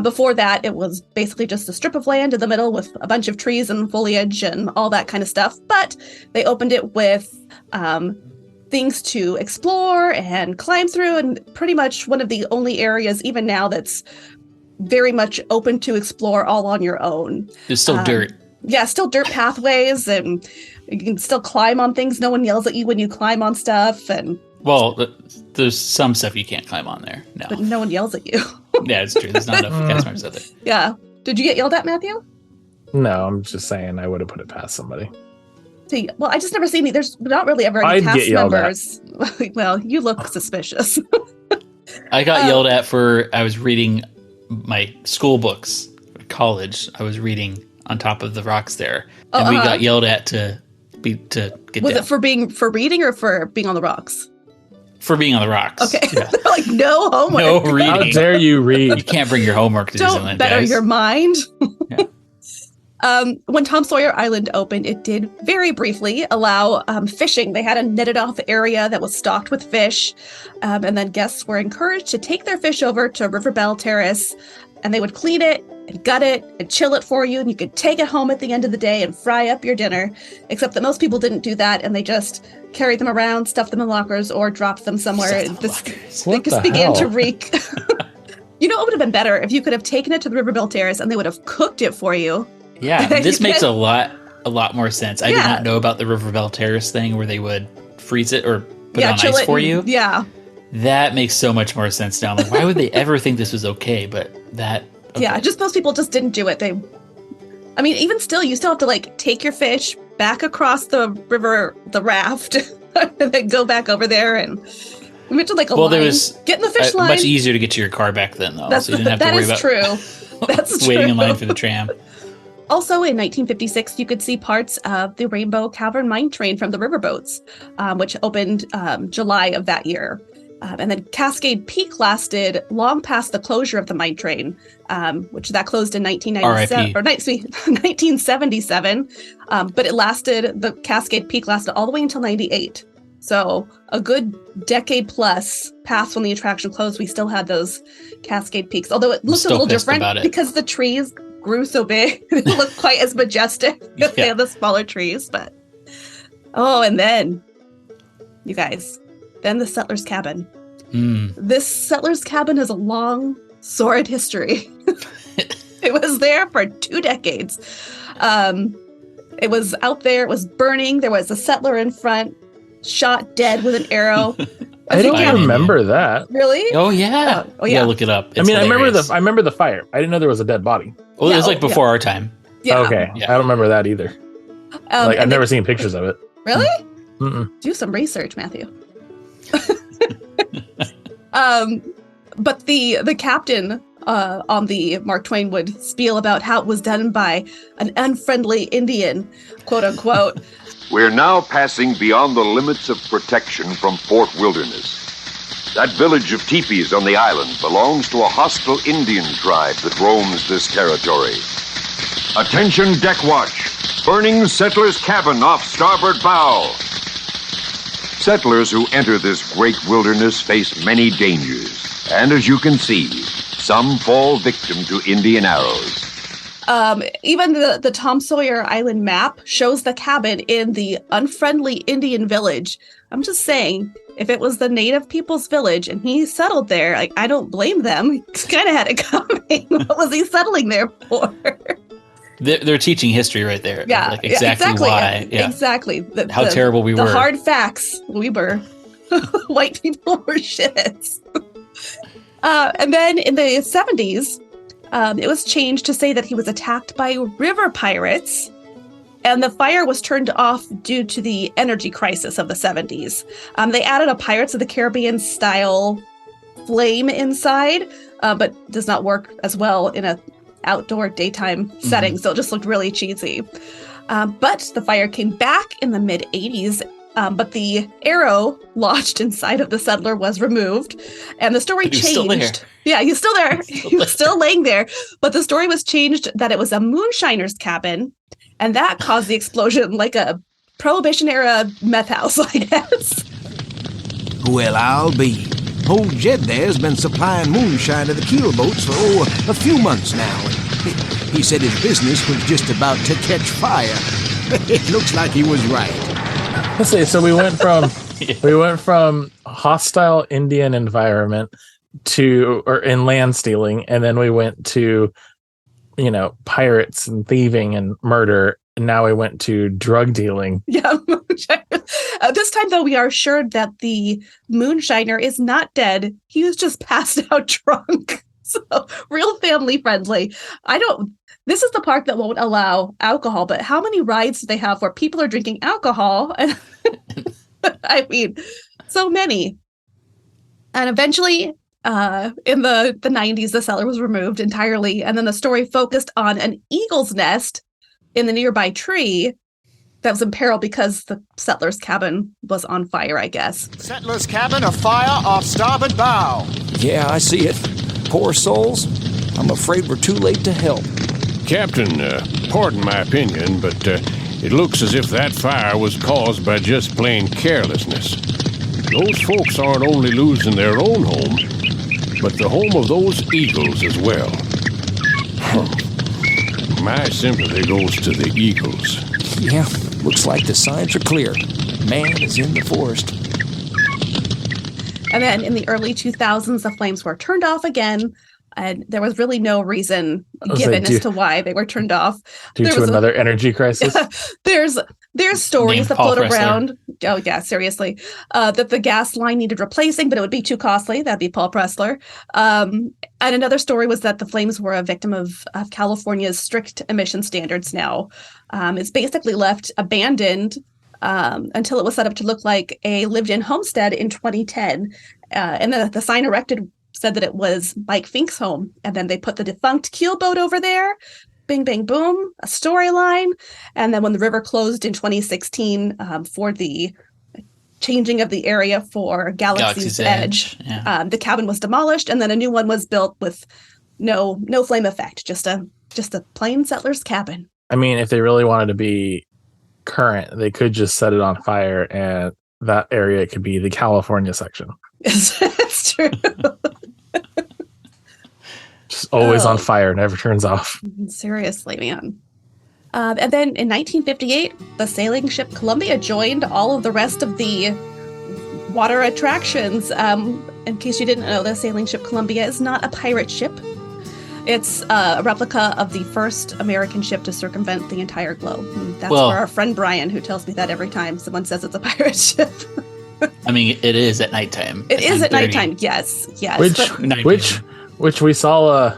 Speaker 3: Before that, it was basically just a strip of land in the middle with a bunch of trees and foliage and all that kind of stuff. But they opened it with things to explore and climb through, and pretty much one of the only areas even now that's very much open to explore all on your own.
Speaker 2: There's still dirt.
Speaker 3: Yeah, still dirt pathways, and you can still climb on things. No one yells at you when you climb on stuff. And
Speaker 2: well, there's some stuff you can't climb on there. No,
Speaker 3: but no one yells at you.
Speaker 2: Yeah, it's true. There's not enough cast members out there.
Speaker 3: Yeah. Did you get yelled at, Matthew?
Speaker 4: No, I'm just saying I would have put it past somebody.
Speaker 3: See, well, I just never seen there's not really ever any cast members. Well, you look suspicious.
Speaker 2: I got yelled at I was reading my school books at college. I was reading on top of the rocks there, and we got yelled at to get
Speaker 3: Was
Speaker 2: down.
Speaker 3: it for reading or for being on the rocks?
Speaker 2: For being on the rocks.
Speaker 3: Okay. They're like, no homework.
Speaker 2: No reading.
Speaker 4: How dare you read?
Speaker 2: You can't bring your homework to
Speaker 3: Don't
Speaker 2: Disneyland,
Speaker 3: better
Speaker 2: guys.
Speaker 3: your mind.
Speaker 2: Yeah.
Speaker 3: When Tom Sawyer Island opened, it did very briefly allow fishing. They had a netted off area that was stocked with fish. And then guests were encouraged to take their fish over to River Belle Terrace, and they would clean it and gut it and chill it for you. And you could take it home at the end of the day and fry up your dinner. Except that most people didn't do that, and they just carried them around, stuffed them in lockers, or dropped them somewhere. They just began to reek. You know, it would have been better if you could have taken it to the River Belle Terrace and they would have cooked it for you.
Speaker 2: Yeah, this makes a lot more sense. I did not know about the River Belle Terrace thing where they would freeze it or put it on ice for you.
Speaker 3: Yeah.
Speaker 2: That makes so much more sense now. Like, why would they ever think this was okay? But that... Okay.
Speaker 3: Yeah, just most people just didn't do it. I mean, even still, you still have to like take your fish back across the river, the raft, and then go back over there and we went to like a line. Get in the fish line.
Speaker 2: Much easier to get to your car back then, though. So you didn't have to worry about
Speaker 3: true. That's true.
Speaker 2: Waiting in line for the tram.
Speaker 3: Also, in 1956, you could see parts of the Rainbow Cavern mine train from the riverboats, which opened July of that year. And then Cascade Peak lasted long past the closure of the mine train, which that closed in 1977. But the Cascade Peak lasted all the way until 98. So a good decade plus past when the attraction closed, we still had those Cascade Peaks. Although it looked a little different because the trees grew so big. It didn't look quite as majestic as they had the smaller trees. But and then, you guys, then the Settler's Cabin. This Settler's Cabin has a long, sordid history. It was there for 2 decades. It was out there. It was burning. There was a settler in front, shot dead with an arrow.
Speaker 4: I don't remember that.
Speaker 3: Really?
Speaker 2: Oh yeah. Yeah, look it up. It's hilarious.
Speaker 4: I remember the fire. I didn't know there was a dead body.
Speaker 2: Well, it was like before our time.
Speaker 3: Yeah.
Speaker 4: Okay.
Speaker 2: Yeah.
Speaker 4: I don't remember that either. I've never seen pictures of it.
Speaker 3: Really?
Speaker 4: Mm-mm.
Speaker 3: Do some research, Matthew. But the captain on the Mark Twain would spiel about how it was done by an unfriendly Indian, quote unquote.
Speaker 8: We're now passing beyond the limits of protection from Fort Wilderness. That village of teepees on the island belongs to a hostile Indian tribe that roams this territory. Attention, deck watch. Burning settler's cabin off starboard bow. Settlers who enter this great wilderness face many dangers. And as you can see, some fall victim to Indian arrows.
Speaker 3: Even the Tom Sawyer Island map shows the cabin in the unfriendly Indian village. I'm just saying, if it was the native people's village and he settled there, like, I don't blame them. He kind of had it coming. What was he settling there for?
Speaker 2: They're teaching history right there.
Speaker 3: Yeah,
Speaker 2: like exactly why. Yeah.
Speaker 3: Exactly.
Speaker 2: How terrible we were.
Speaker 3: The hard facts. We were. White people were shits. And then in the 70s, it was changed to say that he was attacked by river pirates, and the fire was turned off due to the energy crisis of the 70s. They added a Pirates of the Caribbean style flame inside, but does not work as well in a outdoor daytime setting, so it just looked really cheesy. But the fire came back in the mid-80s, but the arrow lodged inside of the settler was removed, and the story changed.
Speaker 2: Still there.
Speaker 3: Yeah, he's still there. He was still laying there, but the story was changed that it was a moonshiner's cabin, and that caused the explosion, like a Prohibition-era meth house, I guess.
Speaker 9: Well, I'll be. Old Jed there's been supplying moonshine to the keelboats for a few months now. He said his business was just about to catch fire. It looks like he was right.
Speaker 4: Let's see. So we went from hostile Indian environment in land stealing, and then we went to, pirates and thieving and murder. And now we went to drug dealing.
Speaker 3: Yeah. This time, though, we are assured that the moonshiner is not dead. He was just passed out drunk. So real family friendly. This is the park that won't allow alcohol, but how many rides do they have where people are drinking alcohol? And I mean, so many. And eventually, in the 90s, the cellar was removed entirely. And then the story focused on an eagle's nest in the nearby tree that was in peril because the settler's cabin was on fire, I guess.
Speaker 10: Settler's cabin afire off starboard bow.
Speaker 9: Yeah, I see it. Poor souls. I'm afraid we're too late to help.
Speaker 11: Captain, pardon my opinion, but it looks as if that fire was caused by just plain carelessness. Those folks aren't only losing their own home, but the home of those eagles as well. My sympathy goes to the eagles.
Speaker 9: Yeah, looks like the signs are clear. Man is in the forest.
Speaker 3: And then in the early 2000s, the flames were turned off again. And there was really no reason given as to why they were turned off.
Speaker 4: Due to another energy crisis?
Speaker 3: There's stories that float around. Oh, yeah, seriously. That the gas line needed replacing, but it would be too costly. That'd be Paul Pressler. And another story was that the flames were a victim of California's strict emission standards now. It's basically left abandoned until it was set up to look like a lived-in homestead in 2010. And the sign erected said that it was Mike Fink's home. And then they put the defunct keelboat over there. Bing, bang, boom, a storyline. And then when the river closed in 2016 for the changing of the area for Galaxy's Edge, the cabin was demolished, and then a new one was built with no flame effect, just a plain settler's cabin.
Speaker 4: I mean, if they really wanted to be current, they could just set it on fire, and that area could be the California section.
Speaker 3: It's true.
Speaker 4: Just always on fire, never turns off.
Speaker 3: Seriously, man. And then in 1958, the sailing ship Columbia joined all of the rest of the water attractions. In case you didn't know, the sailing ship Columbia is not a pirate ship. It's a replica of the first American ship to circumvent the entire globe. And that's for our friend Brian, who tells me that every time someone says it's a pirate ship.
Speaker 2: I mean, it is at nighttime.
Speaker 3: It is at nighttime. Yes.
Speaker 4: Which we saw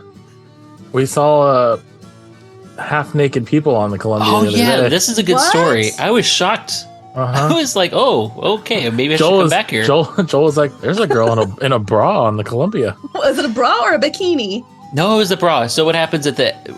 Speaker 4: half naked people on the Columbia.
Speaker 2: Oh
Speaker 4: the other
Speaker 2: yeah,
Speaker 4: day.
Speaker 2: this is a good story. I was shocked. I was like, oh, okay, maybe I should come back here.
Speaker 4: Joel was like, there's a girl in a bra on the Columbia.
Speaker 3: Was it a bra or a bikini?
Speaker 2: No, it was the bra. So what happens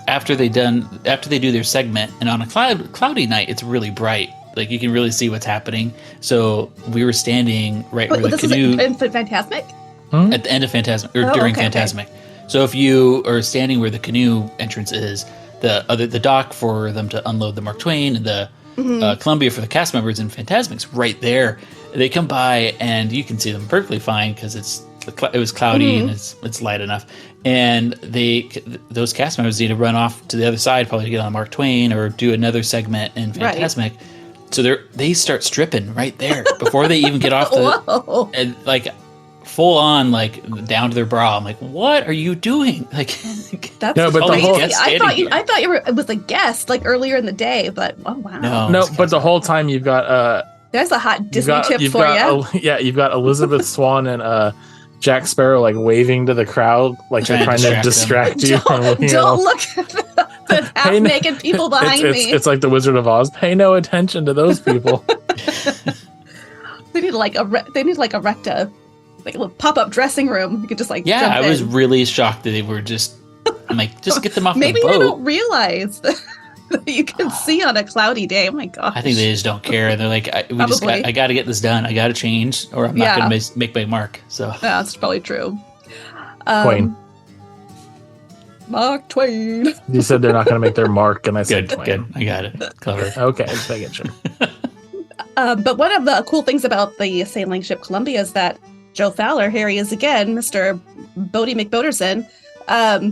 Speaker 2: after they do their segment, and on a cloudy night, it's really bright. Like you can really see what's happening. So we were standing where the canoe.
Speaker 3: In Fantasmic?
Speaker 2: At the end of Fantasmic, or during Fantasmic. Okay. So if you are standing where the canoe entrance is, the dock for them to unload the Mark Twain and the Columbia for the cast members in Fantasmic's right there. They come by and you can see them perfectly fine because it was cloudy and it's light enough. And those cast members need to run off to the other side, probably to get on Mark Twain or do another segment in Fantasmic. Right. So they start stripping right there before they even get off and like full on like down to their bra. I'm like, what are you doing? Like
Speaker 3: that's crazy. I thought it was a guest like earlier in the day, but oh wow.
Speaker 4: No, but the whole time you've got
Speaker 3: there's a hot Disney tip for you.
Speaker 4: You've got Elizabeth Swann and Jack Sparrow like waving to the crowd like they're trying to distract you.
Speaker 3: Don't look at the half-naked people behind me.
Speaker 4: It's like the Wizard of Oz. Pay no attention to those people.
Speaker 3: They need like erect a little pop-up dressing room. You could just like jump
Speaker 2: I was really shocked that they were just. I'm like, just get them off the boat.
Speaker 3: Maybe they don't realize that you can see on a cloudy day. Oh my gosh!
Speaker 2: I think they just don't care. They're like, I got to get this done. I got to change, or I'm not going to make my mark. So
Speaker 3: yeah, that's probably true.
Speaker 4: Twain.
Speaker 3: Mark Twain.
Speaker 4: You said they're not going to make their mark, and I said Twain.
Speaker 2: Good. I got it. Clever.
Speaker 4: Okay, just making sure.
Speaker 3: But one of the cool things about the sailing ship Columbia is that Joe Fowler, here he is again, Mr. Bodie McBoderson,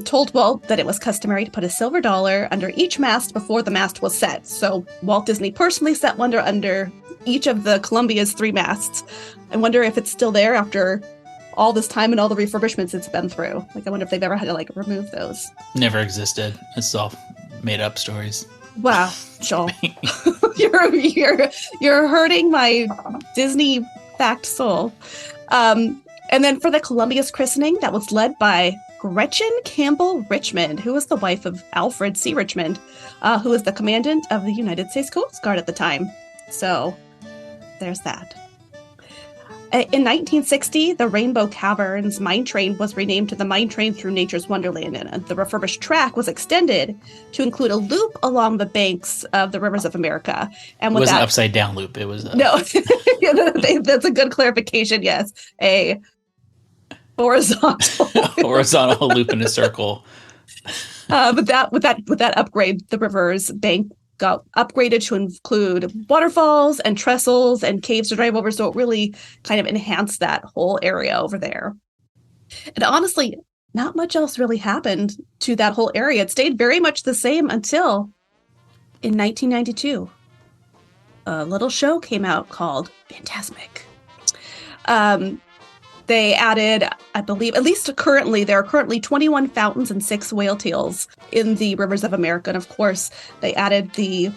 Speaker 3: told Walt that it was customary to put a silver dollar under each mast before the mast was set. So Walt Disney personally set one under each of the Columbia's 3 masts. I wonder if it's still there after all this time and all the refurbishments it's been through. Like, I wonder if they've ever had to like remove those.
Speaker 2: Never existed. It's all made up stories.
Speaker 3: Wow, Joel, you're hurting my Disney fact soul. And then for the Columbia's christening, that was led by Gretchen Campbell Richmond, who was the wife of Alfred C. Richmond, who was the commandant of the United States Coast Guard at the time. So there's that. In 1960, the Rainbow Caverns mine train was renamed to the Mine Train Through Nature's Wonderland, and the refurbished track was extended to include a loop along the banks of the rivers of America. And
Speaker 2: it was an upside down loop. It was
Speaker 3: no, that's a good clarification. Yes, a horizontal
Speaker 2: loop in a circle.
Speaker 3: With that upgrade, the river's bank got upgraded to include waterfalls and trestles and caves to drive over, so it really kind of enhanced that whole area over there. And honestly, not much else really happened to that whole area. It stayed very much the same until in 1992. A little show came out called Fantasmic. They added, I believe, at least currently, there are currently 21 fountains and 6 whale tails in the rivers of America. And of course, they added the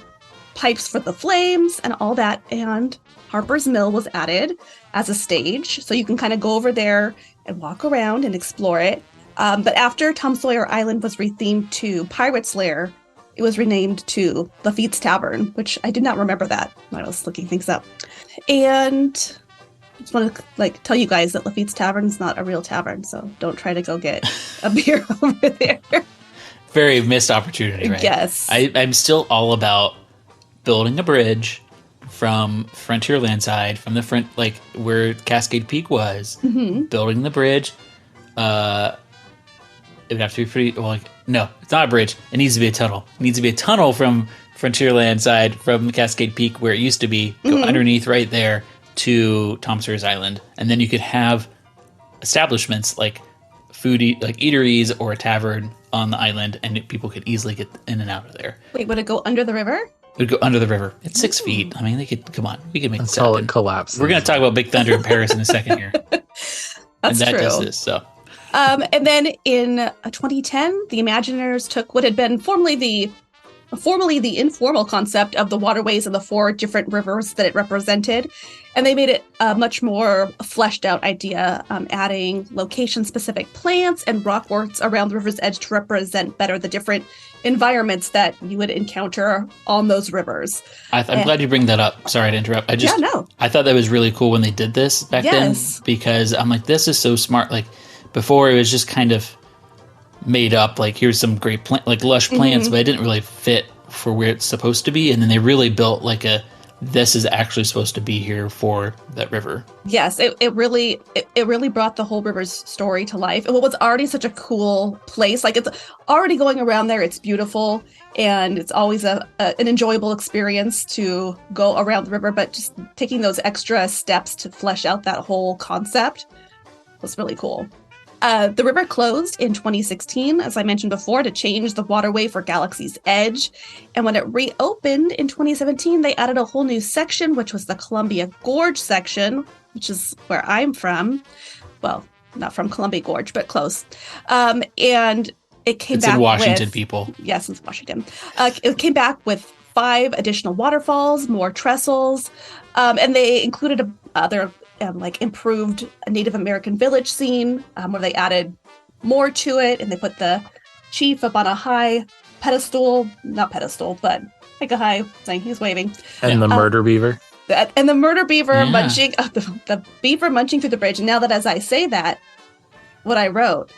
Speaker 3: pipes for the flames and all that. And Harper's Mill was added as a stage. So you can kind of go over there and walk around and explore it. But after Tom Sawyer Island was rethemed to Pirate's Lair, it was renamed to Lafitte's Tavern, which I did not remember that when I was looking things up. And I just want to tell you guys that Lafitte's Tavern is not a real tavern, so don't try to go get a beer over there.
Speaker 2: Very missed opportunity, right?
Speaker 3: Yes.
Speaker 2: I'm still all about building a bridge from Frontierland side, from the front, where Cascade Peak was, building the bridge. It would have to be pretty, no, it's not a bridge. It needs to be a tunnel. It needs to be a tunnel from Frontierland side, from Cascade Peak, where it used to be, go underneath right there to Tom Sawyer's Island, and then you could have establishments like eateries or a tavern on the island, and people could easily get in and out of there.
Speaker 3: Wait, would it go under the river?
Speaker 2: It would go under the river. It's 6 feet. I mean, we could make this happen.
Speaker 4: Until it collapses.
Speaker 2: We're going to talk about Big Thunder in Paris in a second here.
Speaker 3: That's
Speaker 2: that
Speaker 3: true.
Speaker 2: does this, so.
Speaker 3: And then in 2010, the Imagineers took what had been formerly the informal concept of the waterways and the 4 different rivers that it represented, and they made it a much more fleshed out idea, adding location-specific plants and rockworks around the river's edge to represent better the different environments that you would encounter on those rivers.
Speaker 2: I'm glad you bring that up. Sorry to interrupt. I thought that was really cool when they did this back then, because I'm like, this is so smart. Like, before it was just kind of made up, here's some great lush plants, but it didn't really fit for where it's supposed to be. And then they really built this is actually supposed to be here for that river.
Speaker 3: It really brought the whole river's story to life. It was already such a cool place. It's already going around there. It's beautiful, and it's always an enjoyable experience to go around the river, but just taking those extra steps to flesh out that whole concept was really cool. The river closed in 2016, as I mentioned before, to change the waterway for Galaxy's Edge. And when it reopened in 2017, they added a whole new section, which was the Columbia Gorge section, which is where I'm from. Well, not from Columbia Gorge, but close. And it came back
Speaker 2: in Washington, people.
Speaker 3: Yes, it's Washington. It came back with 5 additional waterfalls, more trestles, and they included their improved Native American village scene, where they added more to it, and they put the chief up on a high pedestal, not pedestal, but a high thing. He's waving.
Speaker 4: And the murder beaver.
Speaker 3: And the murder beaver munching, the beaver munching through the bridge. And now that as I say that, what I wrote,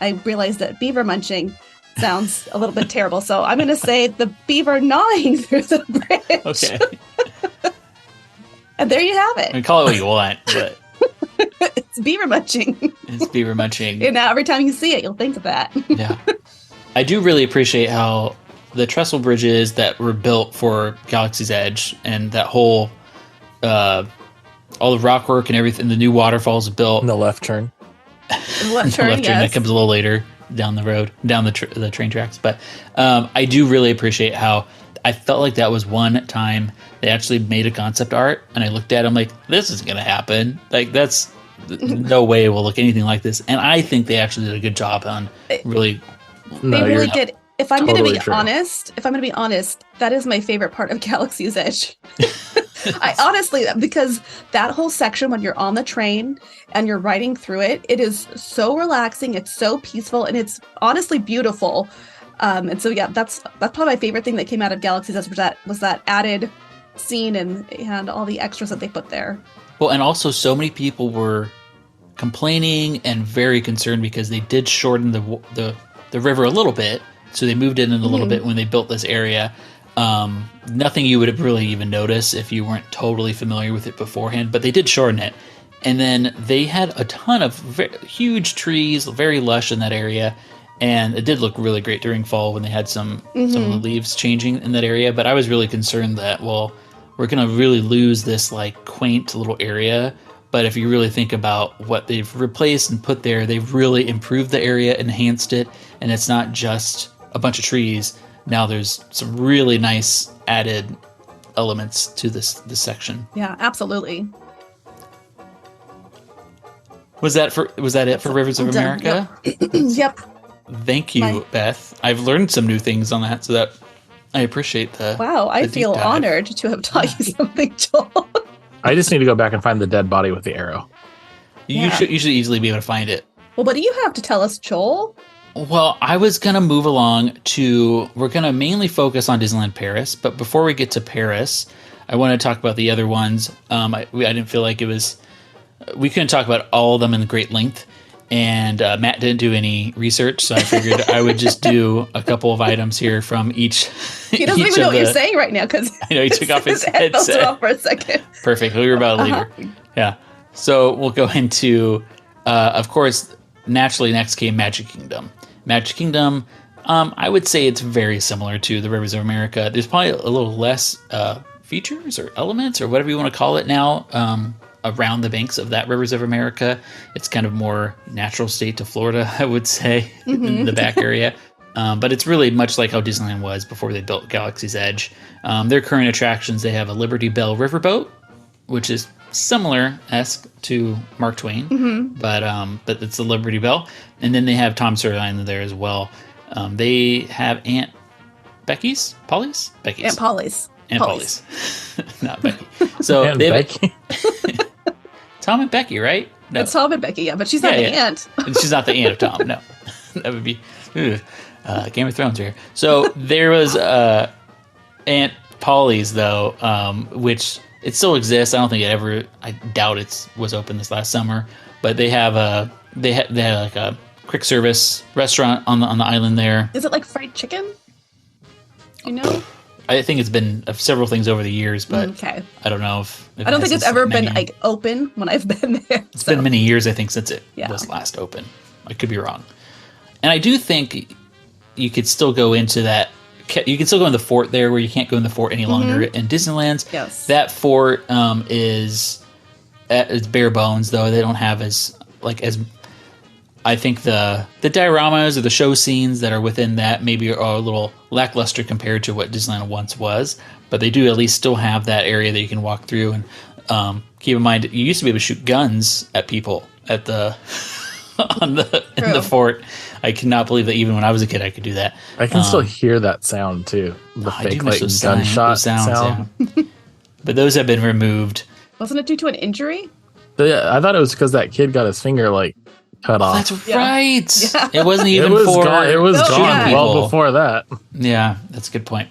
Speaker 3: I realized that beaver munching sounds a little bit terrible. So I'm going to say the beaver gnawing through the bridge.
Speaker 2: Okay.
Speaker 3: And there you have it.
Speaker 2: I mean, call it what you want, but
Speaker 3: it's beaver munching.
Speaker 2: It's beaver munching.
Speaker 3: And now every time you see it, you'll think of that.
Speaker 2: Yeah. I do really appreciate how the trestle bridges that were built for Galaxy's Edge and that whole, all the rock work and everything, the new waterfalls built.
Speaker 4: And the left turn.
Speaker 3: The left turn,
Speaker 2: that comes a little later down the road, down the train tracks. But I do really appreciate how I felt like that was one time they actually made a concept art, and I looked at it, I'm like, this is going to happen. That's no way it will look anything like this. And I think they actually did a good job on really.
Speaker 3: They really did. If I'm going to be honest, that is my favorite part of Galaxy's Edge. I honestly, because that whole section when you're on the train and you're riding through it, it is so relaxing, it's so peaceful, and it's honestly beautiful. And so yeah, that's probably my favorite thing that came out of Galaxy's Edge was that added scene and all the extras that they put there.
Speaker 2: Well, and also so many people were complaining and very concerned because they did shorten the river a little bit. So they moved it in a little bit when they built this area. Nothing you would have really even noticed if you weren't totally familiar with it beforehand, but they did shorten it. And then they had a ton of huge trees, very lush in that area. And it did look really great during fall when they had some of the leaves changing in that area. But I was really concerned that, well, we're going to really lose this like quaint little area. But if you really think about what they've replaced and put there, they've really improved the area, enhanced it. And it's not just a bunch of trees. Now there's some really nice added elements to this section.
Speaker 3: Yeah, absolutely.
Speaker 2: Was that it for Rivers of America?
Speaker 3: Yep. Yep.
Speaker 2: Thank you, Beth. I've learned some new things on that, so that I appreciate the.
Speaker 3: Wow, I feel honored to have taught you something, Joel.
Speaker 4: I just need to go back and find the dead body with the arrow.
Speaker 2: You should easily be able to find it.
Speaker 3: Well, what do you have to tell us, Joel?
Speaker 2: Well, I was going to move along to, we're going to mainly focus on Disneyland Paris, but before we get to Paris, I want to talk about the other ones. I didn't feel like we couldn't talk about all of them in great length, and Matt didn't do any research, so I figured I would just do a couple of items here from each.
Speaker 3: He doesn't even know what you're saying right now, because
Speaker 2: I know he took off his headset.
Speaker 3: Off for a second.
Speaker 2: Perfect. We were about later. Yeah. So we'll go into, of course, naturally next came Magic Kingdom. Magic Kingdom, I would say it's very similar to the Rivers of America. There's probably a little less features or elements or whatever you want to call it now around the banks of that Rivers of America. It's kind of more natural state to Florida, I would say, in the back area. But it's really much like how Disneyland was before they built Galaxy's Edge. Their current attractions, they have a Liberty Bell riverboat, which is similar-esque to Mark Twain, but it's the Liberty Bell. And then they have Tom Sawyer Island there as well. They have Aunt Polly's?
Speaker 3: Aunt Polly's.
Speaker 2: Not Becky. So
Speaker 4: Aunt
Speaker 2: they have
Speaker 4: Becky.
Speaker 2: Tom and Becky, right? No.
Speaker 3: It's Tom and Becky, yeah, but she's not the aunt.
Speaker 2: She's not the aunt of Tom, no. That would be Game of Thrones here. So there was Aunt Polly's, though, which it still exists. I doubt it was open this last summer, but they have they had like a quick service restaurant on the island there.
Speaker 3: Is it like fried chicken? You know?
Speaker 2: I think it's been several things over the years, but
Speaker 3: okay.
Speaker 2: I don't know if
Speaker 3: I don't think it's ever been like open when I've been there.
Speaker 2: It's been many years, I think, since it was last open. I could be wrong. And I do think you could still go into that. You can still go in the fort there, where you can't go in the fort any longer in Disneyland.
Speaker 3: Yes,
Speaker 2: that fort is bare bones, though. They don't have as I think the dioramas or the show scenes that are within that maybe are a little lackluster compared to what Disneyland once was, but they do at least still have that area that you can walk through. And keep in mind, you used to be able to shoot guns at people at the in the fort. I cannot believe that even when I was a kid, I could do that.
Speaker 4: I can still hear that sound too. The fake gunshot sound.
Speaker 2: Yeah. But those have been removed.
Speaker 3: Wasn't it due to an injury?
Speaker 4: I thought it was because that kid got his finger cut off.
Speaker 2: That's right. Yeah. It wasn't even gone.
Speaker 4: It was gone well before that.
Speaker 2: Yeah, that's a good point.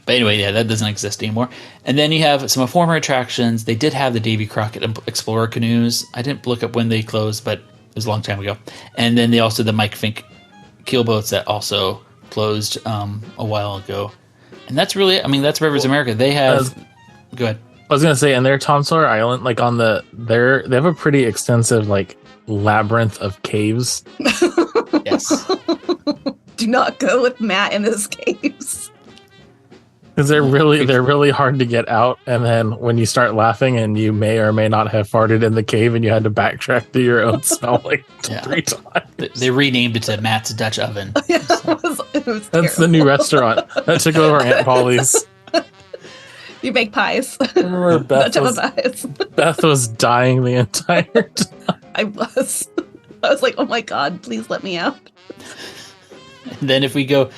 Speaker 2: But anyway, that doesn't exist anymore. And then you have some former attractions. They did have the Davy Crockett Explorer canoes. I didn't look up when they closed, but it was a long time ago. And then they also had the Mike Fink keelboats that also closed a while ago. And that's really, that's Rivers of America. They have. Go ahead.
Speaker 4: I was gonna say, and their Tom Sawyer Island, they have a pretty extensive labyrinth of caves.
Speaker 2: Yes.
Speaker 3: Do not go with Matt in his caves.
Speaker 4: Because they're really hard to get out, and then when you start laughing, and you may or may not have farted in the cave, and you had to backtrack to your own smell 3 times.
Speaker 2: They renamed it to Matt's Dutch Oven.
Speaker 3: Yeah, it was
Speaker 4: That's the new restaurant that took over Aunt Polly's.
Speaker 3: You make pies.
Speaker 4: I remember Beth was dying the entire time.
Speaker 3: I was like, oh my God, please let me out.
Speaker 2: And then if we go,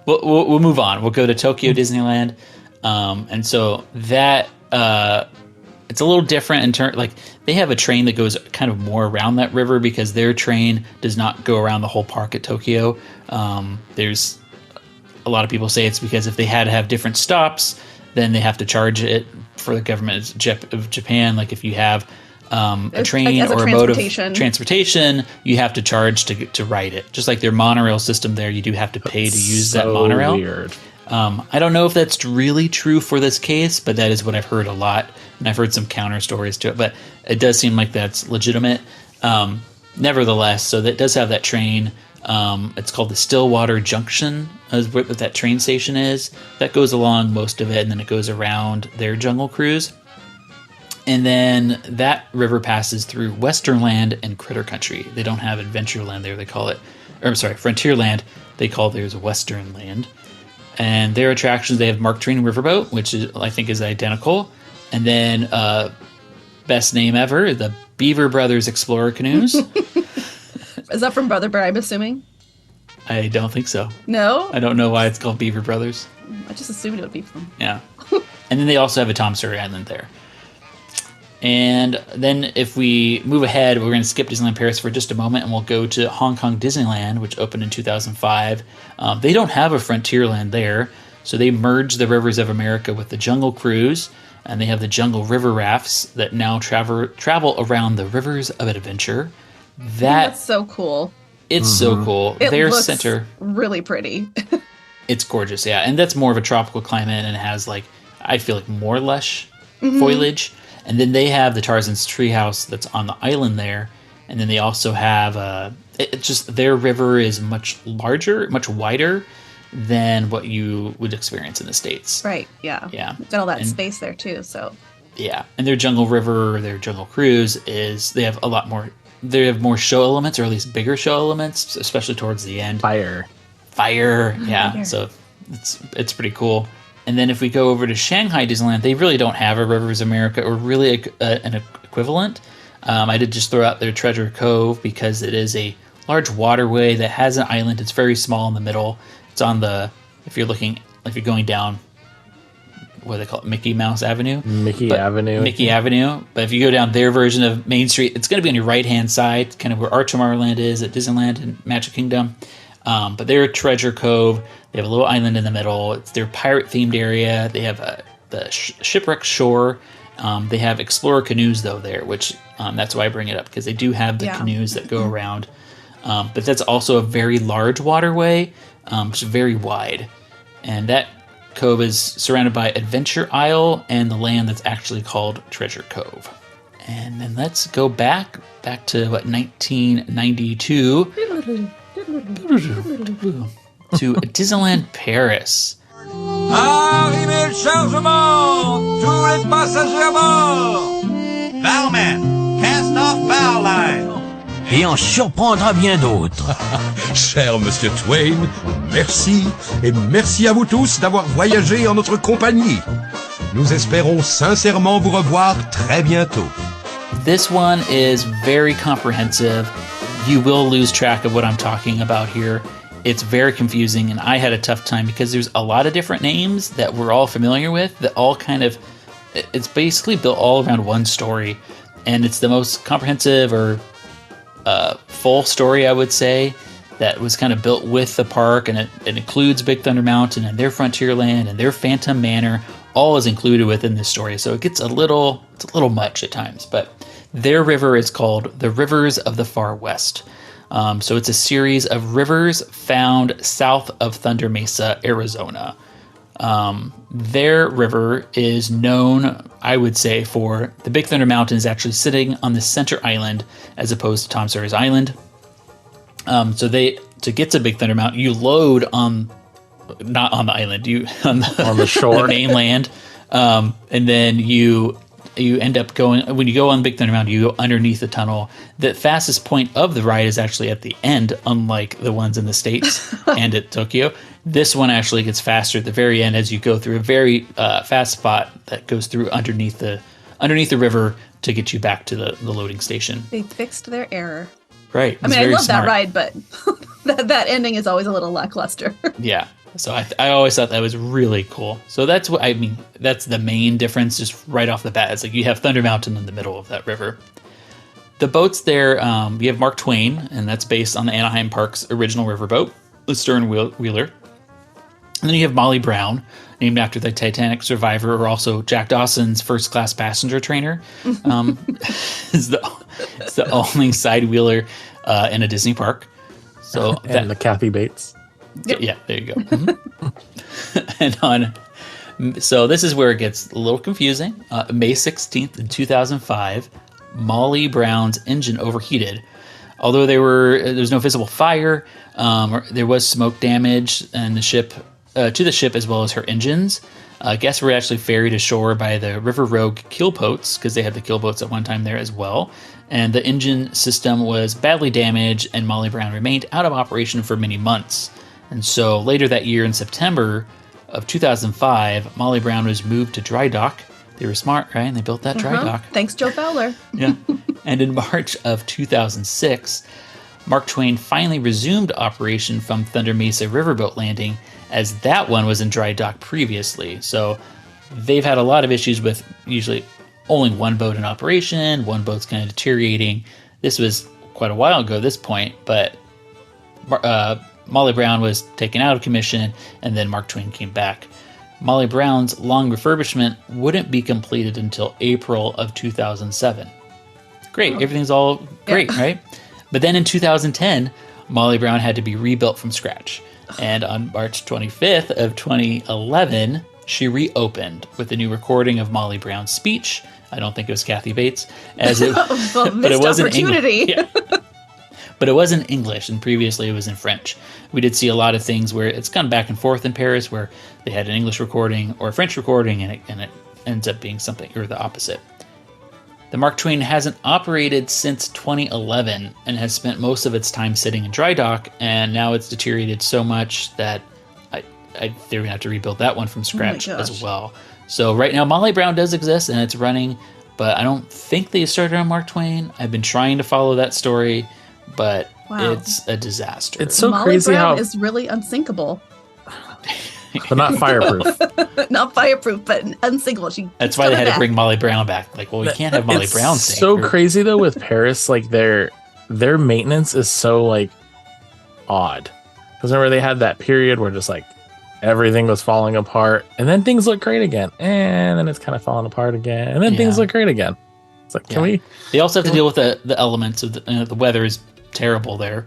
Speaker 2: we'll move on. We'll go to Tokyo Disneyland. And so that, it's a little different in terms, they have a train that goes kind of more around that river because their train does not go around the whole park at Tokyo. There's a lot of people say it's because if they had to have different stops, then they have to charge it for the government of Japan. Like if you have a train or a mode of transportation, you have to charge to ride it. Just like their monorail system there, you do have to pay to use that monorail.
Speaker 4: Weird.
Speaker 2: I don't know if that's really true for this case, but that is what I've heard a lot. And I've heard some counter stories to it, but it does seem like that's legitimate. Nevertheless, so that does have that train. It's called the Stillwater Junction, is what that train station is. That goes along most of it, and then it goes around their Jungle Cruise. And then that river passes through Westernland and Critter Country. They don't have Adventureland there. They call it, or I'm sorry, Frontierland. They call theirs Westernland. And their attractions, they have Mark Twain Riverboat, which is, I think is identical. And then best name ever, the Beaver Brothers Explorer Canoes.
Speaker 3: Is that from Brother Bear, I'm assuming?
Speaker 2: I don't think so.
Speaker 3: No?
Speaker 2: I don't know why it's called Beaver Brothers.
Speaker 3: I just assumed it would be from...
Speaker 2: Yeah. And then they also have a Tom Sawyer Island there. And then if we move ahead, we're going to skip Disneyland Paris for just a moment, and we'll go to Hong Kong Disneyland, which opened in 2005. They don't have a Frontierland there, so they merged the Rivers of America with the Jungle Cruise, and they have the Jungle River Rafts that now travel around the Rivers of Adventure.
Speaker 3: That's so cool.
Speaker 2: It's so cool.
Speaker 3: It looks really pretty.
Speaker 2: It's gorgeous, yeah. And that's more of a tropical climate, and it has, like, I feel like more lush foliage. And then they have the Tarzan's Treehouse that's on the island there. And then they also have, their river is much larger, much wider than what you would experience in the States.
Speaker 3: Right, yeah.
Speaker 2: Yeah.
Speaker 3: Got all that space there too, so.
Speaker 2: Yeah. And their Jungle River, their Jungle Cruise they have more show elements, or at least bigger show elements, especially towards the end.
Speaker 4: Fire,
Speaker 2: yeah.
Speaker 3: Fire.
Speaker 2: So it's pretty cool. And then if we go over to Shanghai Disneyland, they really don't have a Rivers of America or really an equivalent. I did just throw out their Treasure Cove because it is a large waterway that has an island. It's very small in the middle. It's on if you're going down, what do they call it, Mickey Mouse Avenue?
Speaker 4: Mickey Avenue.
Speaker 2: But if you go down their version of Main Street, it's going to be on your right-hand side, kind of where Arch of Tomorrowland is at Disneyland and Magic Kingdom. But they're Treasure Cove. They have a little island in the middle. It's their pirate-themed area. They have the shipwreck shore. They have Explorer canoes, though, there, which that's why I bring it up, because they do have the canoes that go around. But that's also a very large waterway, which is very wide. And that cove is surrounded by Adventure Isle and the land that's actually called Treasure Cove. And then let's go back to, 1992... to Disneyland Paris.
Speaker 12: Arrivez le chargement! Tous les passagers à bord! Bowman, cast off bow line.
Speaker 9: Et en surprendra bien d'autres.
Speaker 13: Cher Monsieur Twain, merci, et merci à vous tous d'avoir voyagé en notre compagnie. Nous espérons sincèrement vous revoir très bientôt.
Speaker 2: This one is very comprehensive. You will lose track of what I'm talking about here. It's very confusing, and I had a tough time because there's a lot of different names that we're all familiar with that all kind of, it's basically built all around one story, and it's the most comprehensive or full story, I would say, that was kind of built with the park, and it includes Big Thunder Mountain and their Frontierland and their Phantom Manor. All is included within this story, so it gets a little much at times, but their river is called the Rivers of the Far West. So it's a series of rivers found south of Thunder Mesa, Arizona. Their river is known, I would say, for the Big Thunder Mountain is actually sitting on the center island as opposed to Tom Sawyer's Island. So to get to Big Thunder Mountain, you load not on the island, on the shore, the mainland, and then you end up going, when you go on Big Thunder Mountain, you go underneath the tunnel. The fastest point of the ride is actually at the end, unlike the ones in the States and at Tokyo. This one actually gets faster at the very end as you go through a very fast spot that goes through underneath the river to get you back to the loading station.
Speaker 3: They fixed their error.
Speaker 2: Right.
Speaker 3: I mean, I love that ride, but that ending is always a little lackluster.
Speaker 2: Yeah. So I always thought that was really cool. So that's that's the main difference just right off the bat. It's like you have Thunder Mountain in the middle of that river. The boats there, you have Mark Twain, and that's based on the Anaheim Park's original riverboat, the Stern Wheeler. And then you have Molly Brown, named after the Titanic survivor, or also Jack Dawson's first-class passenger trainer. Is the only side wheeler in a Disney park. So
Speaker 4: and the Kathy Bates.
Speaker 2: Yeah, there you go. Mm-hmm. So this is where it gets a little confusing. May 16th in 2005, Molly Brown's engine overheated. Although there was no visible fire, there was smoke damage and to the ship as well as her engines. Guests were actually ferried ashore by the River Rogue keelboats, because they had the keelboats at one time there as well. And the engine system was badly damaged, and Molly Brown remained out of operation for many months. And so later that year in September of 2005, Molly Brown was moved to dry dock. They were smart, right? And they built that dry dock.
Speaker 3: Thanks, Joe Fowler.
Speaker 2: Yeah. And in March of 2006, Mark Twain finally resumed operation from Thunder Mesa Riverboat Landing, as that one was in dry dock previously. So they've had a lot of issues with usually only one boat in operation, one boat's kind of deteriorating. This was quite a while ago at this point, but Molly Brown was taken out of commission, and then Mark Twain came back. Molly Brown's long refurbishment wouldn't be completed until April of 2007. Great, everything's all great, right? But then in 2010, Molly Brown had to be rebuilt from scratch. And on March 25th of 2011, she reopened with a new recording of Molly Brown's speech. I don't think it was Kathy Bates, but it was in English. Yeah. But it was in English, and previously it was in French. We did see a lot of things where it's gone back and forth in Paris, where they had an English recording or a French recording, and it ends up being something or the opposite. The Mark Twain hasn't operated since 2011 and has spent most of its time sitting in dry dock, and now it's deteriorated so much that they're going to have to rebuild that one from scratch as well. So right now, Molly Brown does exist, and it's running, but I don't think they started on Mark Twain. I've been trying to follow that story, but it's a disaster.
Speaker 4: It's so
Speaker 3: Molly
Speaker 4: crazy
Speaker 3: Brown
Speaker 4: how
Speaker 3: is really unsinkable.
Speaker 4: but not fireproof.
Speaker 3: Not fireproof, but unsinkable.
Speaker 2: That's why they had to bring Molly Brown back. Like, well, we can't have Molly Brown sink.
Speaker 4: So crazy though with Paris, like their maintenance is so like odd. Because remember they had that period where just like everything was falling apart, and then things look great again, and then it's kind of falling apart again, and then things look great again. It's like, can we?
Speaker 2: They also have to deal with the elements of the weather is terrible there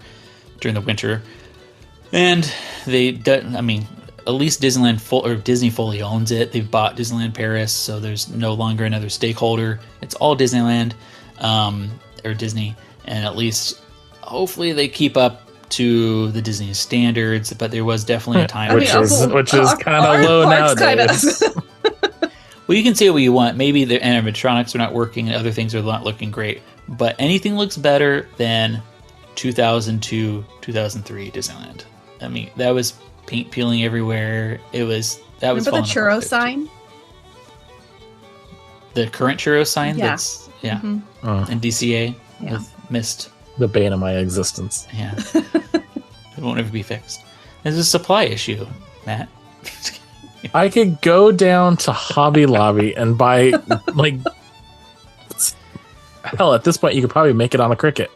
Speaker 2: during the winter, and at least Disney fully owns it. They've bought Disneyland Paris, so there's no longer another stakeholder. It's all Disneyland or Disney, and at least hopefully they keep up to the Disney standards. But there was definitely a time
Speaker 4: which is kind of low nowadays.
Speaker 2: Well, you can say what you want. Maybe the animatronics are not working and other things are not looking great, but anything looks better than 2002, 2003 Disneyland. I mean, that was paint peeling everywhere.
Speaker 3: Remember the churro sign?
Speaker 2: The current churro sign?
Speaker 3: Yeah.
Speaker 2: That's in DCA with mist.
Speaker 4: The bane of my existence.
Speaker 2: Yeah. It won't ever be fixed. There's a supply issue, Matt.
Speaker 4: I could go down to Hobby Lobby and buy like hell, at this point you could probably make it on a Cricut.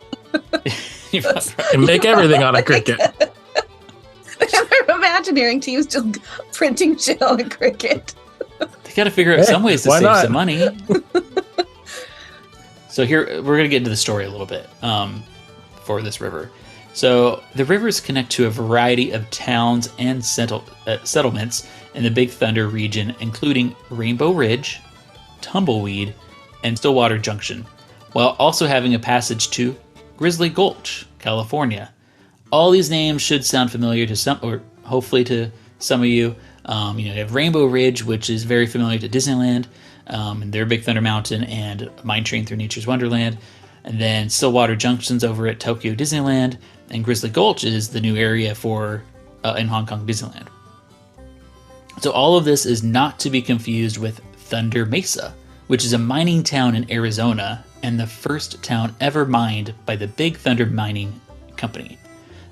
Speaker 4: And make everything on a Cricut.
Speaker 3: Their Imagineering team's just printing shit on a Cricut.
Speaker 2: They got to figure out some ways to save some money. So here, we're going to get into the story a little bit for this river. So the rivers connect to a variety of towns and settlements in the Big Thunder region, including Rainbow Ridge, Tumbleweed, and Stillwater Junction, while also having a passage to Grizzly Gulch, California. All these names should sound familiar to some, or hopefully to some of you. You have Rainbow Ridge, which is very familiar to Disneyland, and their Big Thunder Mountain and Mine Train Through Nature's Wonderland. And then Stillwater Junction's over at Tokyo Disneyland, and Grizzly Gulch is the new area for in Hong Kong Disneyland. So all of this is not to be confused with Thunder Mesa, which is a mining town in Arizona and the first town ever mined by the Big Thunder Mining Company.